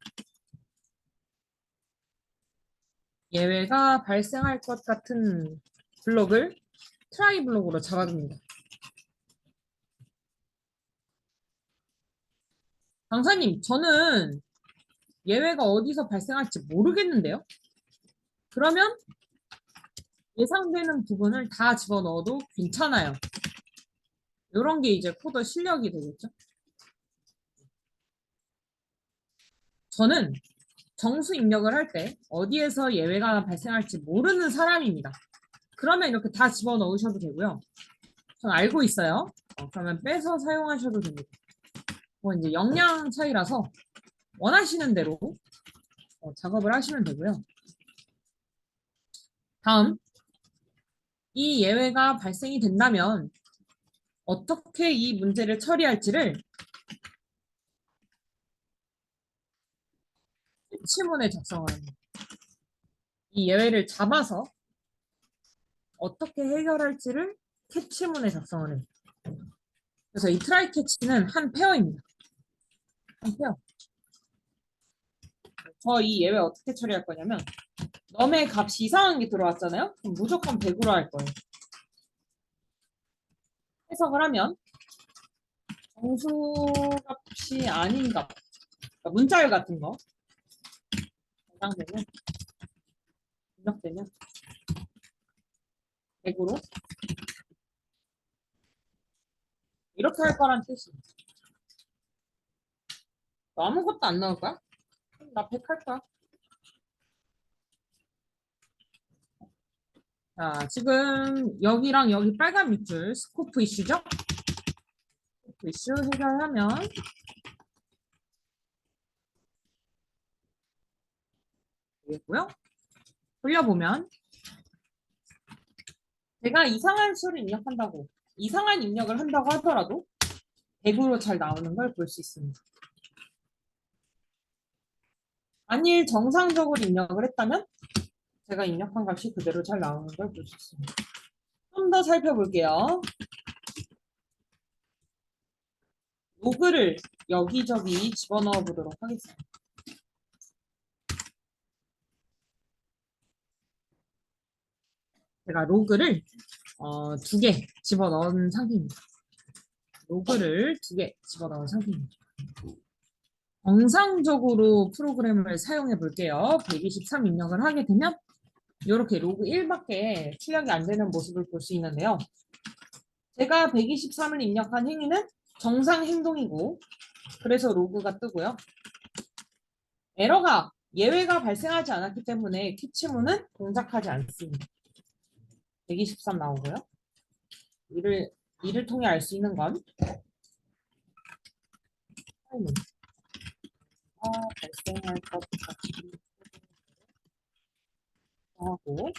[SPEAKER 1] 예외가 발생할 것 같은 블록을 try 블록으로 잡아줍니다. 강사님, 저는 예외가 어디서 발생할지 모르겠는데요? 그러면 예상되는 부분을 다 집어넣어도 괜찮아요. 이런 게 이제 코더 실력이 되겠죠? 저는 정수 입력을 할 때 어디에서 예외가 발생할지 모르는 사람입니다. 그러면 이렇게 다 집어넣으셔도 되고요. 전 알고 있어요. 그러면 빼서 사용하셔도 됩니다. 뭐 이제 역량 차이라서 원하시는 대로 작업을 하시면 되고요. 다음, 이 예외가 발생이 된다면 어떻게 이 문제를 처리할지를 캐치문에 작성합니다. 이 예외를 잡아서 어떻게 해결할지를 캐치문에 작성을 해요. 그래서 이 트라이 캐치는 한 페어입니다. 한 페어. 저 이 예외 어떻게 처리할 거냐면 넘의 값이 이상한 게 들어왔잖아요? 그럼 무조건 100으로 할 거예요. 해석을 하면 정수값이 아닌 값, 그러니까 문자열 같은 거 해당되면 입력되면 100으로 이렇게 할 거란 뜻이에요. 너 아무것도 안 나올 거야? 그럼 나 100 할 거야. 자, 지금 여기랑 여기 빨간 밑줄 스코프 이슈죠? 스코프 이슈 해결하면 되겠고요. 돌려보면 제가 이상한 수를 입력한다고 이상한 입력을 한다고 하더라도 100으로 잘 나오는 걸 볼 수 있습니다. 만일 정상적으로 입력을 했다면 제가 입력한 값이 그대로 잘 나오는 걸 볼 수 있습니다. 좀 더 살펴볼게요. 로그를 여기저기 집어넣어 보도록 하겠습니다. 제가 로그를 2개 집어넣은 상태입니다. 로그를 2개 집어넣은 상태입니다. 정상적으로 프로그램을 사용해 볼게요. 123 입력을 하게 되면 이렇게 로그 1밖에 출력이 안 되는 모습을 볼 수 있는데요. 제가 123을 입력한 행위는 정상 행동이고 그래서 로그가 뜨고요. 에러가 예외가 발생하지 않았기 때문에 캐치문은 동작하지 않습니다. 123 나오고요. 이를 통해 알 수 있는 건 발생할 것 같이 하고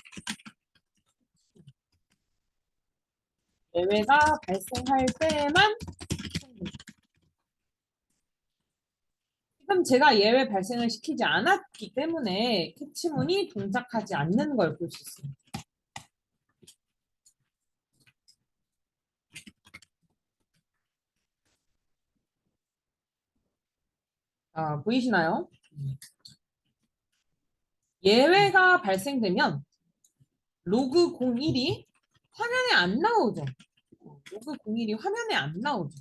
[SPEAKER 1] 예외가 발생할 때만 지금 제가 예외 발생을 시키지 않았기 때문에 캐치문이 동작하지 않는 걸 볼 수 있습니다. 보이시나요? 예외가 발생되면 로그 01이 화면에 안 나오죠. 로그 01이 화면에 안 나오죠.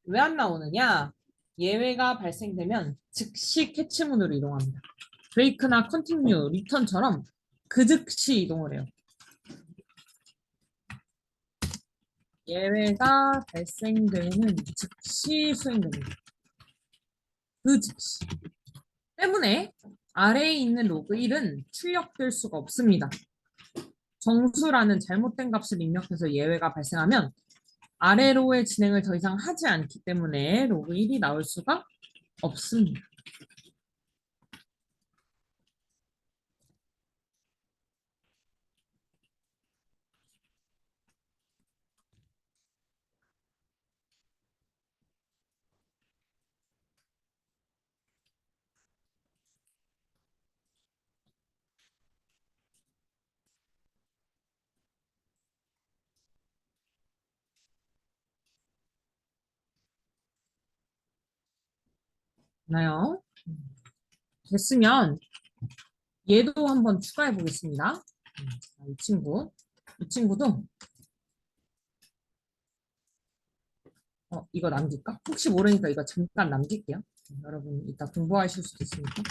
[SPEAKER 1] 왜 안 나오느냐? 예외가 발생되면 즉시 캐치문으로 이동합니다. 브레이크나 컨티뉴, 리턴처럼 그 즉시 이동을 해요. 예외가 발생되는 즉시 수행됩니다. 그 즉시. 때문에 아래에 있는 로그 1은 출력될 수가 없습니다. 정수라는 잘못된 값을 입력해서 예외가 발생하면 아래로의 진행을 더 이상 하지 않기 때문에 로그 1이 나올 수가 없습니다. 나요? 됐으면 얘도 한번 추가해 보겠습니다. 이 친구도 이거 남길까? 혹시 모르니까 이거 잠깐 남길게요. 여러분 이따 공부하실 수도 있으니까.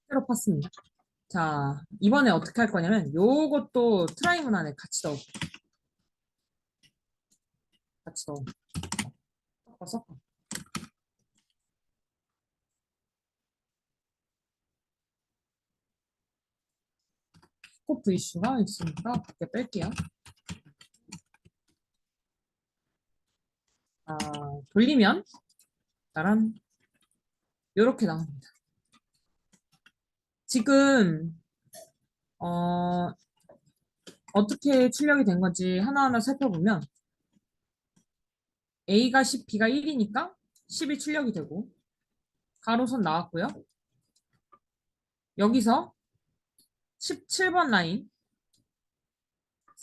[SPEAKER 1] 새로 팠습니다. 자, 이번에 어떻게 할 거냐면 요것도 트라이문 안에 같이 넣어. 섞어. 스코프 이슈가 있으니까 밖에 뺄게요. 돌리면 나란 요렇게 나옵니다. 지금 어떻게 출력이 된 건지 하나하나 살펴보면 A가 10, B가 1이니까 10이 출력이 되고 가로선 나왔고요. 여기서 17번 라인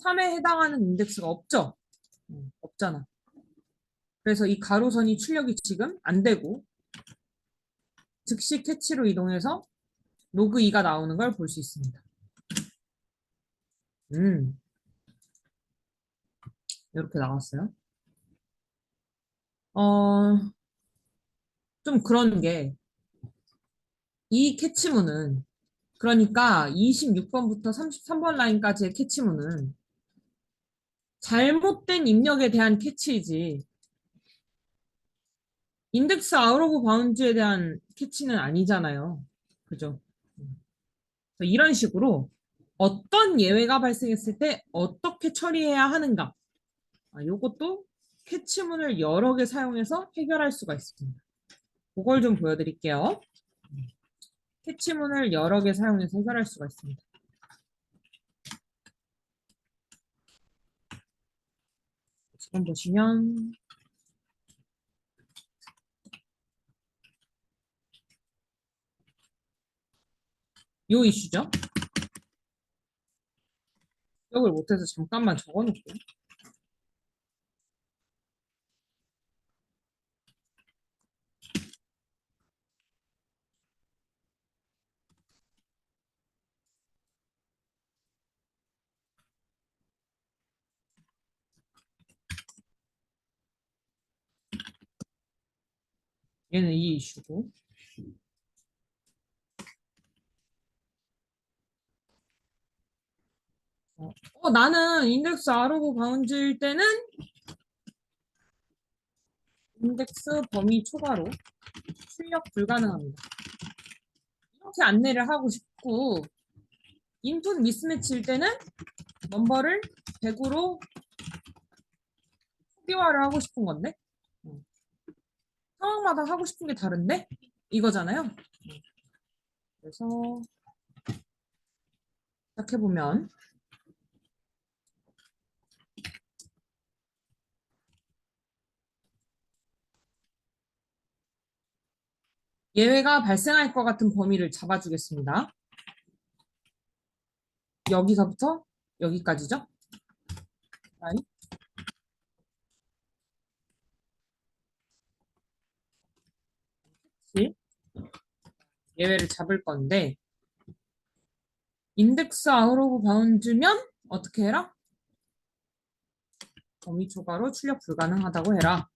[SPEAKER 1] 3에 해당하는 인덱스가 없죠? 없잖아. 그래서 이 가로선이 출력이 지금 안 되고 즉시 캐치로 이동해서 로그 2가 나오는 걸 볼 수 있습니다. 이렇게 나왔어요. 좀 그런 게 이 캐치문은 그러니까 26번부터 33번 라인까지의 캐치문은 잘못된 입력에 대한 캐치이지 인덱스 아웃 오브 바운즈에 대한 캐치는 아니잖아요. 그죠? 그래서 이런 식으로 어떤 예외가 발생했을 때 어떻게 처리해야 하는가 요것도 캐치문을 여러 개 사용해서 해결할 수가 있습니다. 그걸 좀 보여드릴게요. 캐치문을 여러 개 사용해서 해결할 수가 있습니다. 지금 보시면 요 이슈죠. 기억을 못해서 잠깐만 적어놓을게요. 얘는 이 이슈고. 나는 인덱스 R오브 바운드일 때는 인덱스 범위 초과로 출력 불가능합니다. 이렇게 안내를 하고 싶고, 인풋 미스매치일 때는 넘버를 100으로 초기화를 하고 싶은 건데, 상황마다 하고 싶은 게 다른데 이거잖아요. 그래서 시작해보면 예외가 발생할 것 같은 범위를 잡아주겠습니다. 여기서부터 여기까지죠. 라인. 예외를 잡을 건데 인덱스 아웃 오브 바운드면 어떻게 해라? 범위 초과로 출력 불가능하다고 해라.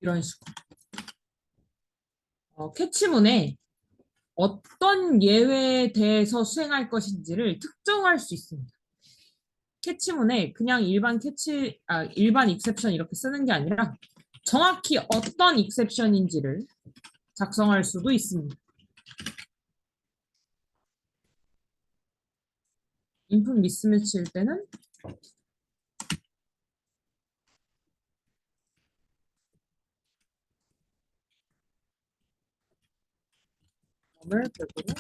[SPEAKER 1] 이런 식으로. 캐치문에 어떤 예외에 대해서 수행할 것인지를 특정할 수 있습니다. 캐치문에 그냥 일반 익셉션 이렇게 쓰는 게 아니라 정확히 어떤 익셉션인지를 작성할 수도 있습니다. 인풋 미스매치일 때는 넘을 100으로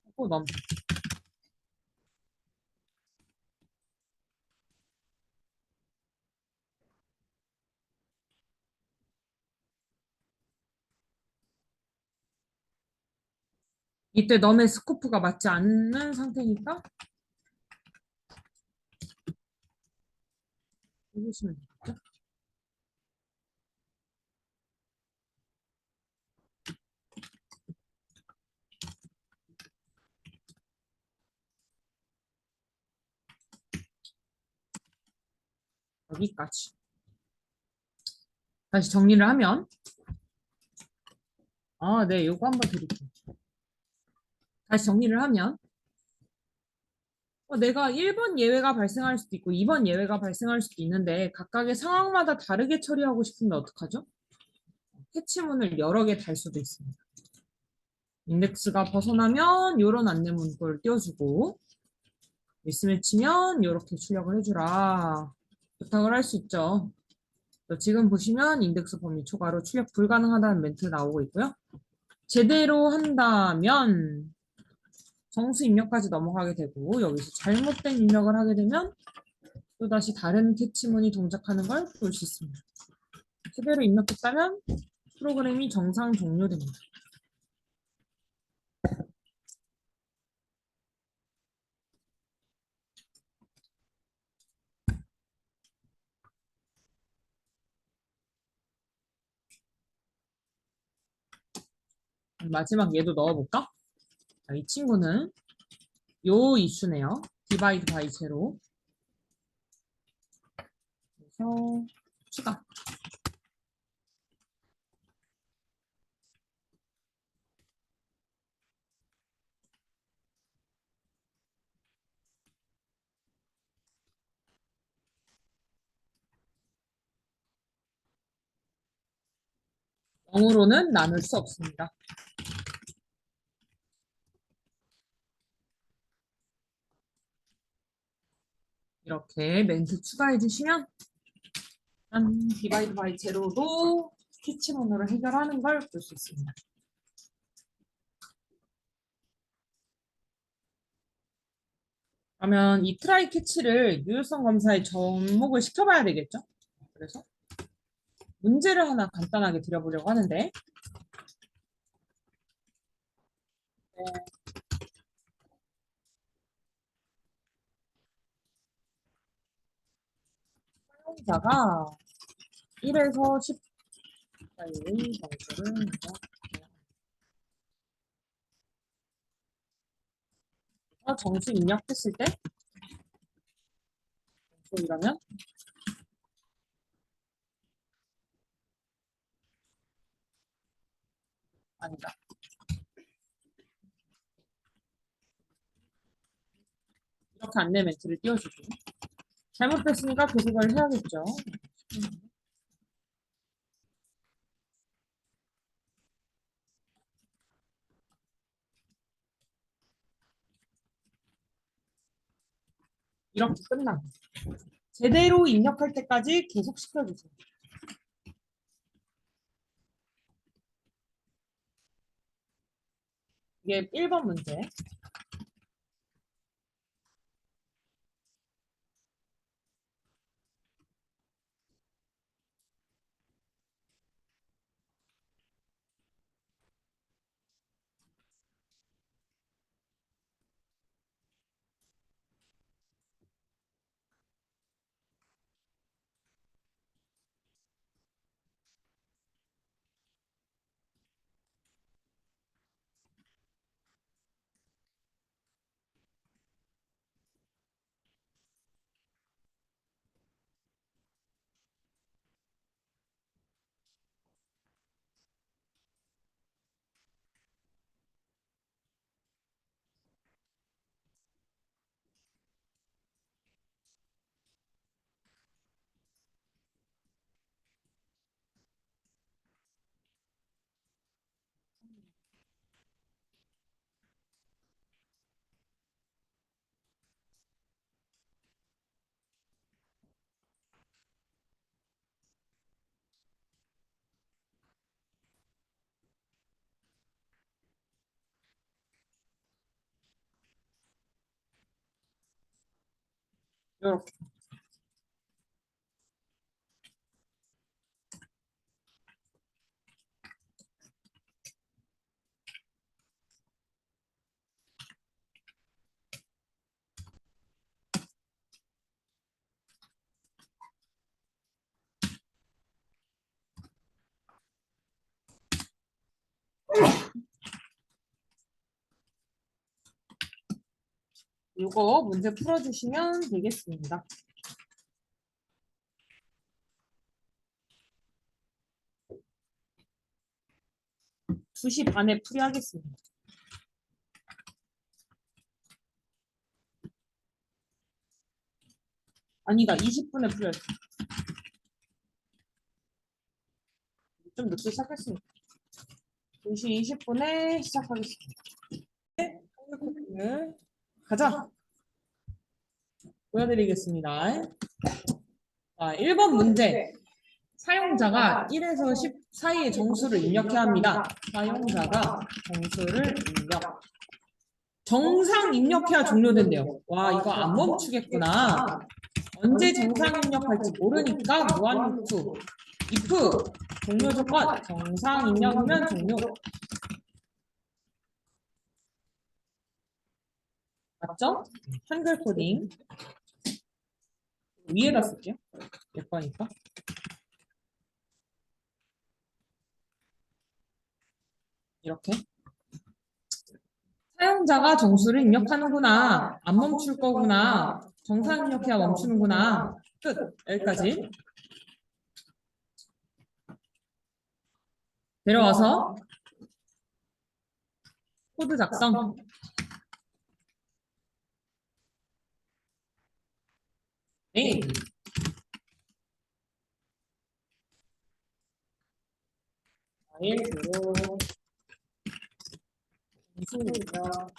[SPEAKER 1] 하고 넘. 이때 넘의 스코프가 맞지 않는 상태니까 해주시면 되겠죠? 여기까지. 다시 정리를 하면 네, 요거 한번 드릴게요. 다시 정리를 하면 내가 1번 예외가 발생할 수도 있고 2번 예외가 발생할 수도 있는데 각각의 상황마다 다르게 처리하고 싶으면 어떡하죠? 캐치문을 여러 개 달 수도 있습니다. 인덱스가 벗어나면 이런 안내 문구를 띄워주고 미스매치면 이렇게 출력을 해주라 부탁을 할 수 있죠. 지금 보시면 인덱스 범위 초과로 출력 불가능하다는 멘트 나오고 있고요. 제대로 한다면 정수 입력까지 넘어가게 되고 여기서 잘못된 입력을 하게 되면 또다시 다른 캐치문이 동작하는 걸 볼 수 있습니다. 제대로 입력했다면 프로그램이 정상 종료됩니다. 마지막 얘도 넣어볼까? 이 친구는 요 이슈네요. 디바이드 바이 제로. 그래서 추가. 영으로는 나눌 수 없습니다. 이렇게 멘트 추가해 주시면 디바이드 바이 제로도 캐치문으로 해결하는 걸 볼 수 있습니다. 그러면 이 트라이 캐치를 유효성 검사에 접목을 시켜봐야 되겠죠? 그래서 문제를 하나 간단하게 드려보려고 하는데 사용자가 1에서 10 사이의 점수를 점수 입력했을 때 점수이라면 아니다. 이렇게 안내 멘트를 띄워주고 잘못됐으니까 교습을 해야겠죠. 이렇게 끝나. 제대로 입력할 때까지 계속 시켜주세요. 이게 1번 문제. 이렇게. 이거 문제 풀어주시면 되겠습니다. 2시 반에 풀이하겠습니다. 아니다, 20분에 풀렸어. 좀 늦게 시작했습니다. 2시 20분에 시작하겠습니다. 네, 가자. 보여드리겠습니다. 자, 1번 문제. 사용자가 1에서 10 사이의 정수를 입력해야 합니다. 사용자가 정수를 입력. 정상 입력해야 종료된대요. 와, 이거 안 멈추겠구나. 언제 정상 입력할지 모르니까 무한 루프. if 종료 조건 정상 입력이면 종료. 맞죠? 한글 코딩 위에다 쓸게요. 예뻐니까. 이렇게. 사용자가 정수를 입력하는구나. 안 멈출 거구나. 정상 입력해야 멈추는구나. 끝. 여기까지. 내려와서 코드 작성. 네. 파일 주로 정수 입력.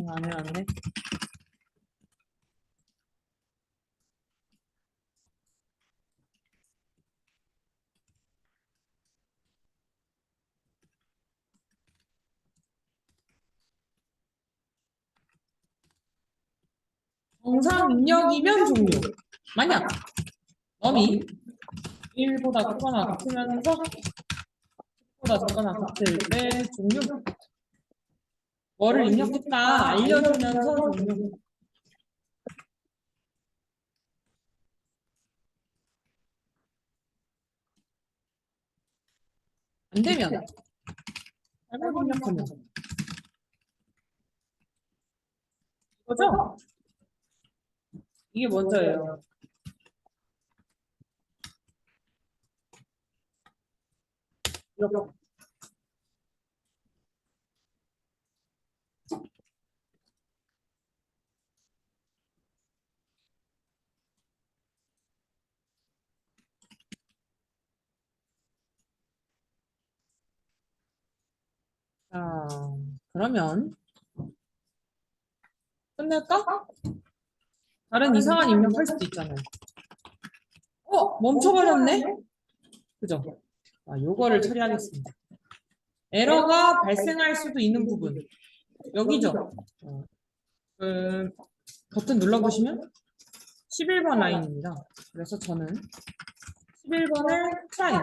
[SPEAKER 1] 안 돼. 정상 입력이면 종료. 만약 넘이 1보다 크거나 같으면서 10보다 작거나 같을 때 종료. 뭐를 입력했다 알려주면서 종료. 안 되면 잘못 입력하면 이거죠? 이게 먼저예요. 이렇게. 자, 그러면 끝낼까? 다른 이상한 입력할 수도 있잖아요. 멈춰버렸네? 그죠? 요거를 처리하겠습니다. 에러가 발생할 수도 있는 부분. 여기죠? 버튼 눌러보시면 11번 라인입니다. 그래서 저는 11번을 트라이.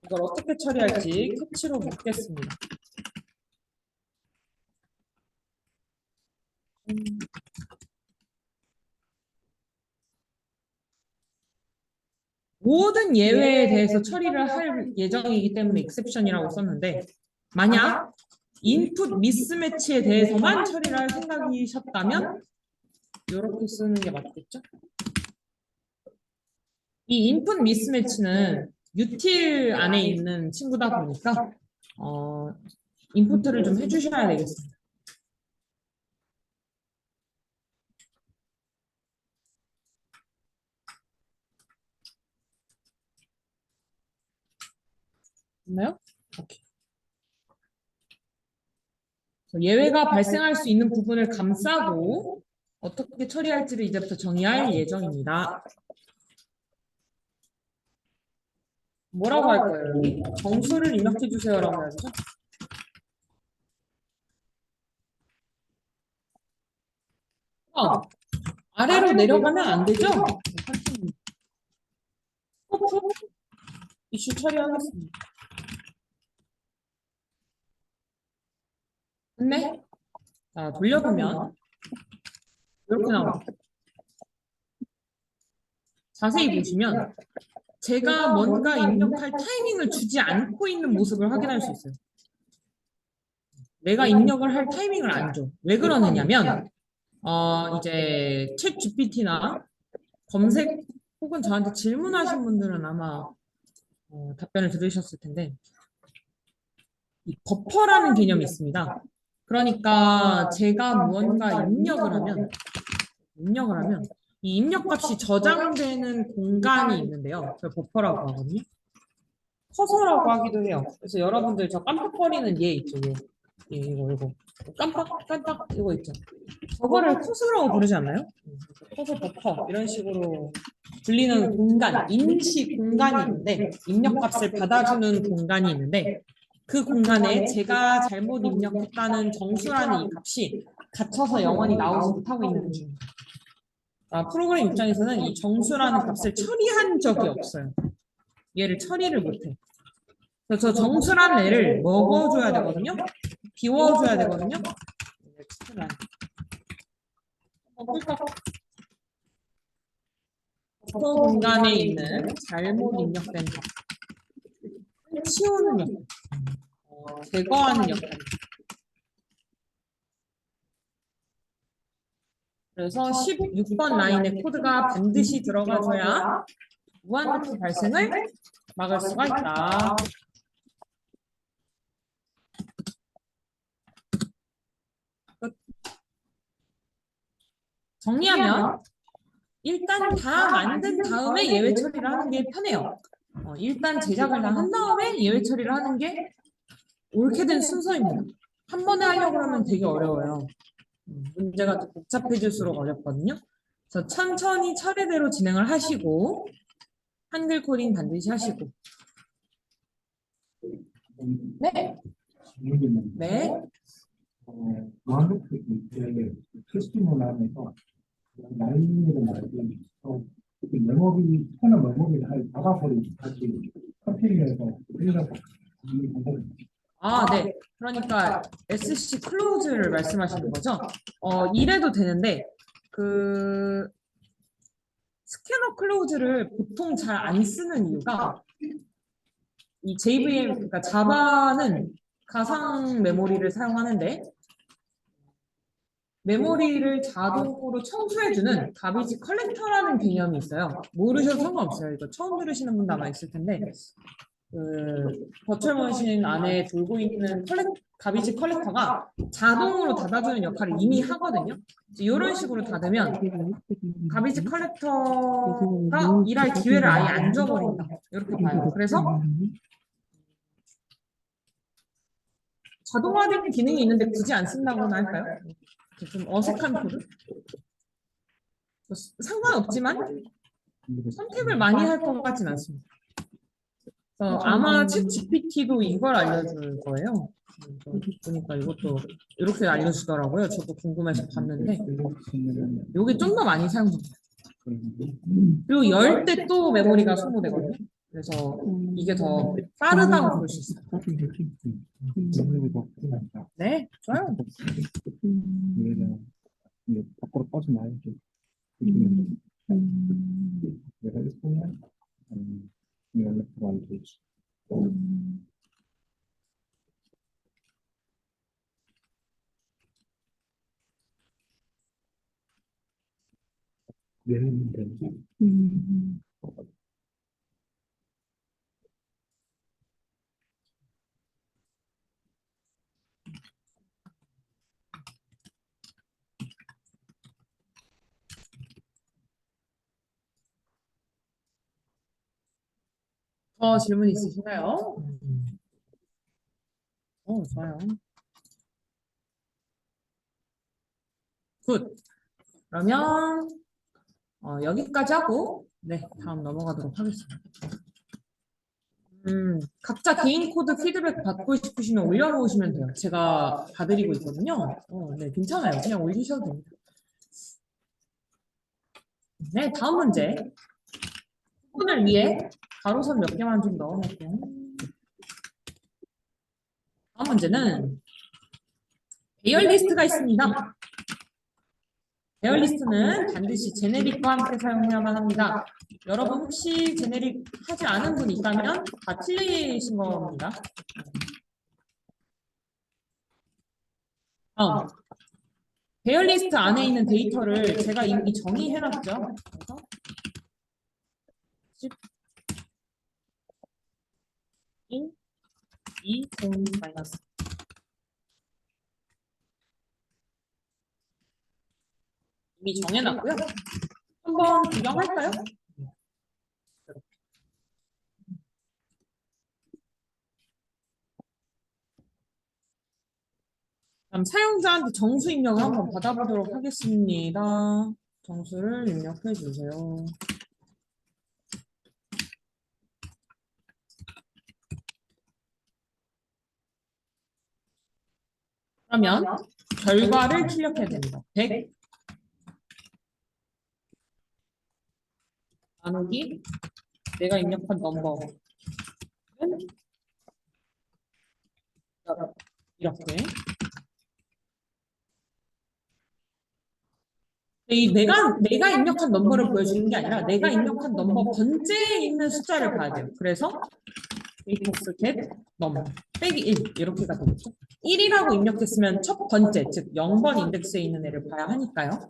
[SPEAKER 1] 이걸 어떻게 처리할지 캐치로 묻겠습니다. 모든 예외에 대해서 처리를 할 예정이기 때문에 exception이라고 썼는데 만약 인풋 미스매치에 대해서만 처리를 할 생각이셨다면 이렇게 쓰는 게 맞겠죠? 이 인풋 미스매치는 util 안에 있는 친구다 보니까 인풋을 좀 해주셔야 되겠습니다. 됐나요? 오케이. 예외가 발생할 수 있는 부분을 감싸고 어떻게 처리할지를 이제부터 정의할 예정입니다. 뭐라고 할 거예요? 여기? 정수를 입력해 주세요라고 해야죠. 아래로 내려가면 안 되죠? 스코프 이슈 처리하겠습니다. 됐네? 자, 돌려보면 이렇게 나옵니다. 자세히 보시면 제가 뭔가 입력할 타이밍을 주지 않고 있는 모습을 확인할 수 있어요. 내가 입력을 할 타이밍을 안 줘. 왜 그러느냐면 이제 챗 GPT나 검색 혹은 저한테 질문하신 분들은 아마 답변을 들으셨을 텐데 이 버퍼라는 개념이 있습니다. 그러니까 제가 무언가 입력을 하면 이 입력값이 저장되는 공간이 있는데요. 그걸 버퍼라고 하거든요. 커서라고 하기도 해요. 그래서 여러분들 저 깜빡거리는 얘 있죠. 얘 이거 깜빡 이거 있죠. 저거를 커서라고 부르지 않나요? 커서 버퍼 이런 식으로 불리는 공간, 인식 공간이 있는데 입력값을 받아주는 공간이 있는데 그 공간에 제가 잘못 입력했다는 정수라는 이 값이 갇혀서 영원히 나오지 못하고 있는 중입니다. 프로그램 입장에서는 이 정수라는 값을 처리한 적이 없어요. 얘를 처리를 못해. 그래서 저 정수라는 애를 먹어줘야 되거든요. 비워줘야 되거든요. 버퍼 공간에 있는 잘못 입력된 값 치우는 역할, 제거하는 역할. 그래서 16번 라인의 코드가 반드시 들어가줘야 무한루프 발생을 막을 수가 있다. 끝. 정리하면 일단 다 만든 다음에 예외 처리를 하는 게 편해요. 일단 제작을 다 한 다음에 예외 처리를 하는 게 옳게 된 순서입니다. 한 번에 하려고 하면 되게 어려워요. 문제가 더 복잡해질수록 어렵거든요. 그래서 천천히 차례대로 진행을 하시고 한글 코딩 반드시 하시고. 네. 네.
[SPEAKER 4] 왕국 때 크리스티노 나면서 라인을 말고 메모리 하나 메모리를 할 박아버리고 다시 커팅해서 그래서 이 방법이
[SPEAKER 1] 아, 네. 그러니까 SC 클로즈를 말씀하시는 거죠? 이래도 되는데 그 스캐너 클로즈를 보통 잘 안 쓰는 이유가 이 JVM, 그러니까 자바는 가상 메모리를 사용하는데 메모리를 자동으로 청소해주는 가비지 컬렉터라는 개념이 있어요. 모르셔도 상관없어요. 이거 처음 들으시는 분도 아마 있을 텐데 그 버추얼 머신 안에 돌고 있는 가비지 컬렉터가 자동으로 닫아주는 역할을 이미 하거든요. 이런 식으로 닫으면 가비지 컬렉터가 일할 기회를 아예 안 줘버린다. 이렇게 봐요. 그래서 자동화된 기능이 있는데 굳이 안 쓴다고나 할까요? 좀 어색한 코드? 상관없지만 선택을 많이 할 것 같진 않습니다. 아마 챗 GPT도 이걸 알려줄 거예요. 보니까 이것도 이렇게 알려주더라고요. 저도 궁금해서 봤는데 이게 좀 더 많이 사용됩니다. 그리고 열 때 또 메모리가 소모되거든요. 그래서 이게 더 빠르다고 볼 수 있어요. 네, 좋아요.
[SPEAKER 4] 밖으로 빠져나야죠. 내가 있으면 연락도 안 되지. 내는 되지.
[SPEAKER 1] 더 질문 있으신가요? 좋아요. 굿. 그러면 여기까지 하고 네, 다음 넘어가도록 하겠습니다. 각자 개인 코드 피드백 받고 싶으시면 올려놓으시면 돼요. 제가 봐드리고 있거든요. 네, 괜찮아요. 그냥 올리셔도 됩니다. 네, 다음 문제. 부분을 위해 가로선 몇 개만 좀 넣어놓을게요. 다음 문제는 배열 리스트가 있습니다. 배열 리스트는 반드시 제네릭과 함께 사용해야만 합니다. 여러분 혹시 제네릭 하지 않은 분 있다면 다 틀리신 겁니다. 배열 리스트 안에 있는 데이터를 제가 이미 정의해놨죠. 그래서 1, 2, 0, 마이너스. 이미 정해놨고요. 한번 구경할까요? 그럼 사용자한테 정수 입력을 한번 받아보도록 하겠습니다. 정수를 입력해 주세요. 그러면 결과를 출력해야 됩니다. 100 나누기 내가 입력한 넘버는 이렇게. 이 내가 입력한 넘버를 보여주는 게 아니라 내가 입력한 넘버 번째에 있는 숫자를 봐야 돼요. 그래서 데이터스 겟 넘버 빼기 1 이렇게가 되겠죠. 1이라고 입력했으면 첫 번째 즉 0번 인덱스에 있는 애를 봐야 하니까요.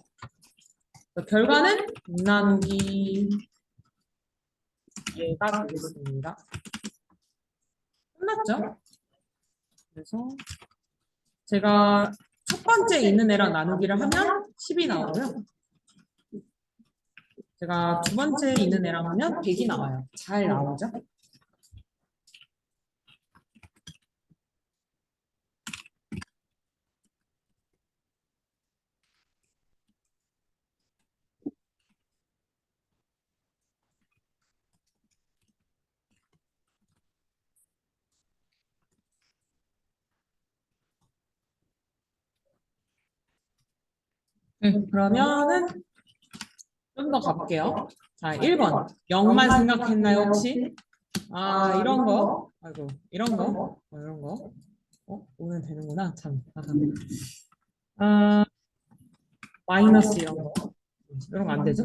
[SPEAKER 1] 결과는 6 나누기 얘가 되겠습니다. 끝났죠? 그래서 제가 첫 번째 있는 애랑 나누기를 하면 10이 나오고요. 제가 두 번째 있는 애랑 하면 100이 나와요. 잘 나오죠? 그러면은 좀 더 가볼게요. 자, 1번. 0만 생각했나요, 혹시? 아, 이런 거. 아이고, 이런 거. 이런 거. 오면 되는구나. 참. 아, 마이너스 이런 거. 이런 거 안 되죠?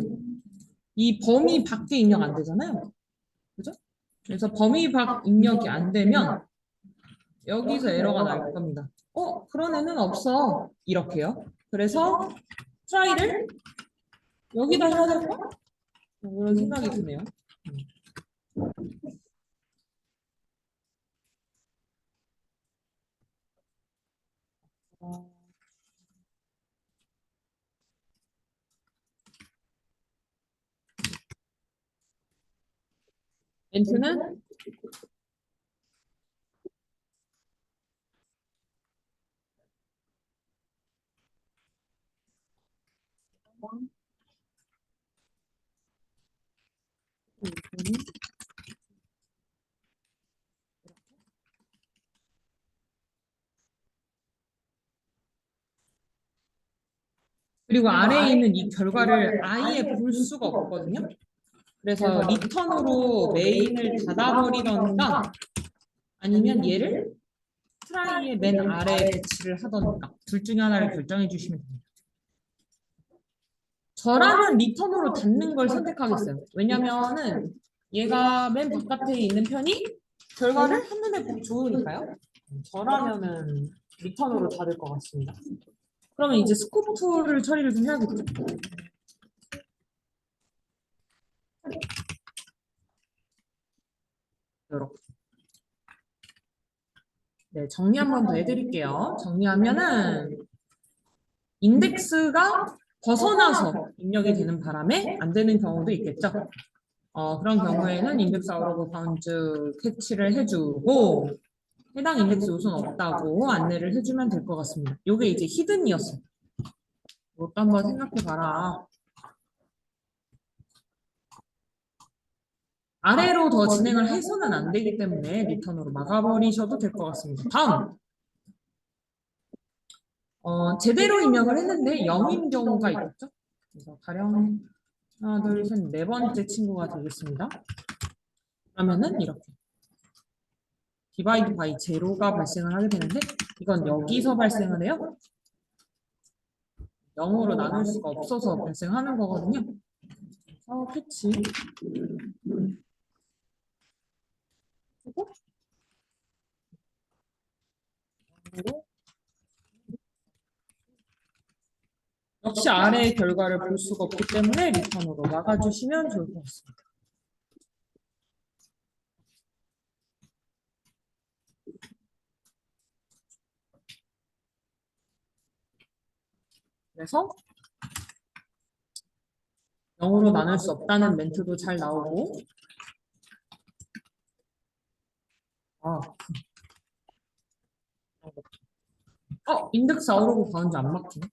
[SPEAKER 1] 이 범위 밖에 입력 안 되잖아요. 그죠? 그래서 범위 밖 입력이 안 되면 여기서 에러가 날 겁니다. 그런 애는 없어. 이렇게요. 그래서 트라이를 여기다 해야 될까? 이런 생각이 드네요. 어, 멘트는 그리고 아래에 있는 이 결과를 아예 볼 수가 없거든요. 그래서 리턴으로 메인을 닫아버리던가 아니면 얘를 트라이의 맨 아래에 배치를 하던가 둘 중에 하나를 결정해 주시면 됩니다. 저라면 리턴으로 닫는 걸 선택하겠어요. 왜냐면은 얘가 맨 바깥에 있는 편이 결과를 한눈에 보기 좋으니까요. 저라면은 리턴으로 닫을 것 같습니다. 그러면 이제 스코프 툴을 처리를 좀 해야겠죠. 이렇게. 네, 정리 한 번 더 해드릴게요. 정리하면은 인덱스가 벗어나서 입력이 되는 바람에 안 되는 경우도 있겠죠. 그런 경우에는 인덱스 아웃 오브 바운즈 캐치를 해주고 해당 인덱스 요소는 없다고 안내를 해주면 될 것 같습니다. 이게 이제 히든이었어요. 이것도 한번 생각해봐라. 아래로 더 진행을 해서는 안 되기 때문에 리턴으로 막아버리셔도 될 것 같습니다. 다음. 제대로 입력을 했는데 0인 경우가 있겠죠? 그래서 가령 하나, 둘, 셋, 네 번째 친구가 되겠습니다. 그러면은 이렇게 디바이드 바이 제로가 발생을 하게 되는데 이건 여기서 발생을 해요. 0으로 나눌 수가 없어서 발생하는 거거든요. 그래서 패치 그리고 역시 아래의 결과를 볼 수가 없기 때문에 리턴으로 막아주시면 좋을 것 같습니다. 그래서 0으로 나눌 수 없다는 멘트도 잘 나오고 아, 인덱스 아웃오브 바운드 안 막히네.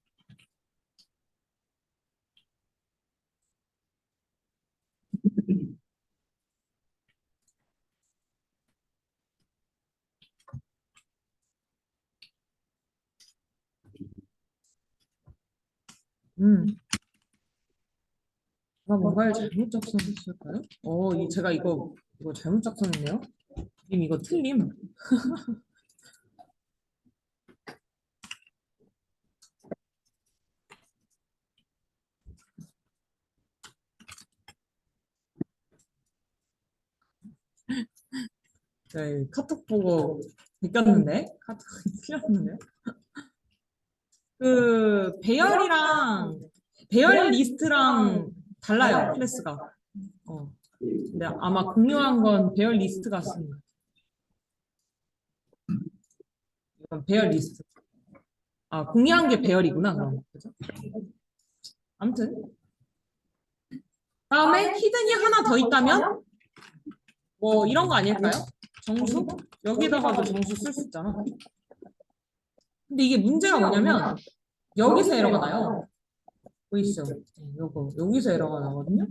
[SPEAKER 1] 제가 뭔가를 잘못 작성했을까요? 제가 이거 잘못 작성했네요. 님 이거 틀림. 네, 카톡 보고 느꼈는데 카톡이 틀렸는데. 그 배열 리스트랑 달라요 클래스가. 근데 아마 공유한 건 배열 리스트 같습니다. 이건 배열 리스트. 공유한 게 배열이구나 그럼. 그죠? 아무튼 다음에 히든이 하나 더 있다면 뭐 이런 거 아닐까요? 정수? 여기다가도 정수 쓸 수 있잖아. 근데 이게 문제가 뭐냐면 여기서 에러가 나요. 보이시죠? 여기서 에러가 나거든요.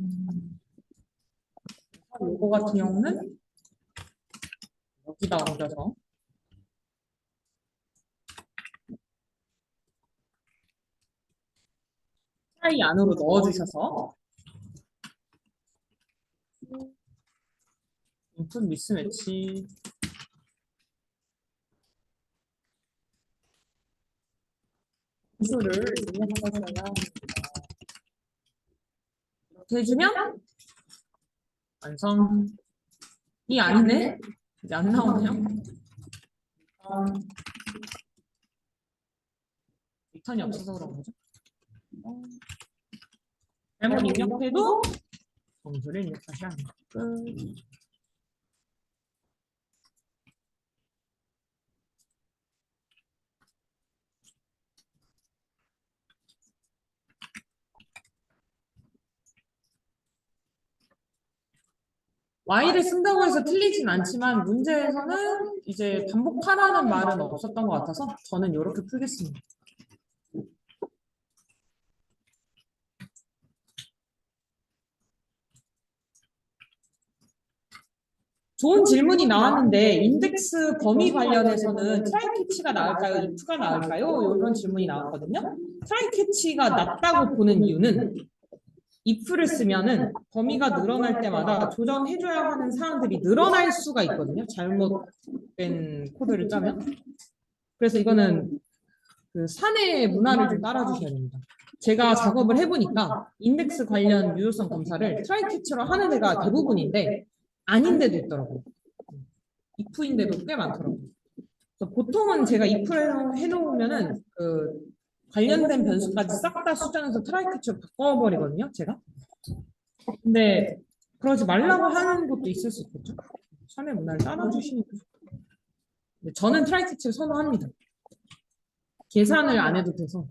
[SPEAKER 1] 요거 같은 경우는 여기다 옮겨서 사이 안으로 넣어주셔서 인풋 미스매치 수를 입력하셔야 합니다. 이렇게 해주면 완성이 아니네? 이제 안 나오네요. 리턴이 없어서 그런 거죠. 잘못 입력해도 점수를 입력하셔야 합니다. 끝. Y를 쓴다고 해서 틀리진 않지만 문제에서는 이제 반복하라는 말은 없었던 것 같아서 저는 이렇게 풀겠습니다. 좋은 질문이 나왔는데 인덱스 범위 관련해서는 트라이 캐치가 나을까요? if가 나을까요? 이런 질문이 나왔거든요. 트라이 캐치가 낫다고 보는 이유는 if를 쓰면은 범위가 늘어날 때마다 조정해줘야 하는 사항들이 늘어날 수가 있거든요. 잘못된 코드를 짜면. 그래서 이거는 그 사내 문화를 좀 따라주셔야 됩니다. 제가 작업을 해보니까 인덱스 관련 유효성 검사를 트라이 캐치로 하는 애가 대부분인데 아닌 데도 있더라고요. if인데도 꽤 많더라고요. 그래서 보통은 제가 if를 해놓으면은 그 관련된 변수까지 싹 다 수정해서 트라이 캐치로 바꿔버리거든요, 제가. 근데 그러지 말라고 하는 것도 있을 수 있겠죠. 사내 문화를 따라주시니까. 저는 트라이 캐치를 선호합니다. 계산을 안 해도 돼서.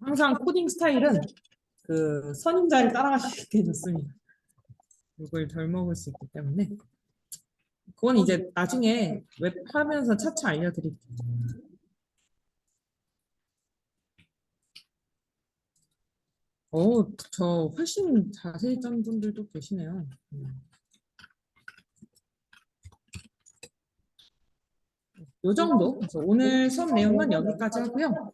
[SPEAKER 1] 항상 코딩 스타일은 그 선임자를 따라가시게 좋습니다. 이걸 덜 먹을 수 있기 때문에. 그건 이제 나중에 웹 하면서 차차 알려드릴게요. 저 훨씬 자세히 짠 분들도 계시네요. 요 정도. 그래서 오늘 수업 내용은 여기까지 하고요.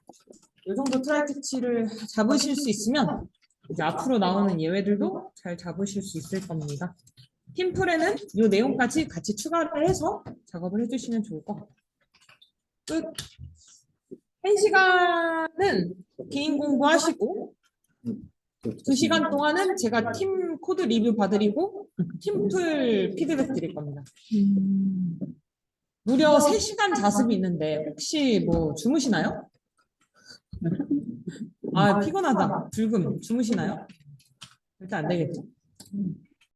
[SPEAKER 1] 요 정도 트라이 캐치를 잡으실 수 있으면 이제 앞으로 나오는 예외들도 잘 잡으실 수 있을 겁니다. 팀플에는 이 내용까지 같이 추가를 해서 작업을 해주시면 좋을 것 같아요. 끝. 1시간은 개인 공부하시고 2시간 동안은 제가 팀 코드 리뷰 봐드리고 팀플 피드백 드릴 겁니다. 무려 3시간 자습이 있는데 혹시 뭐 주무시나요? 아, 피곤하다. 불금. 주무시나요? 일단 안 되겠죠.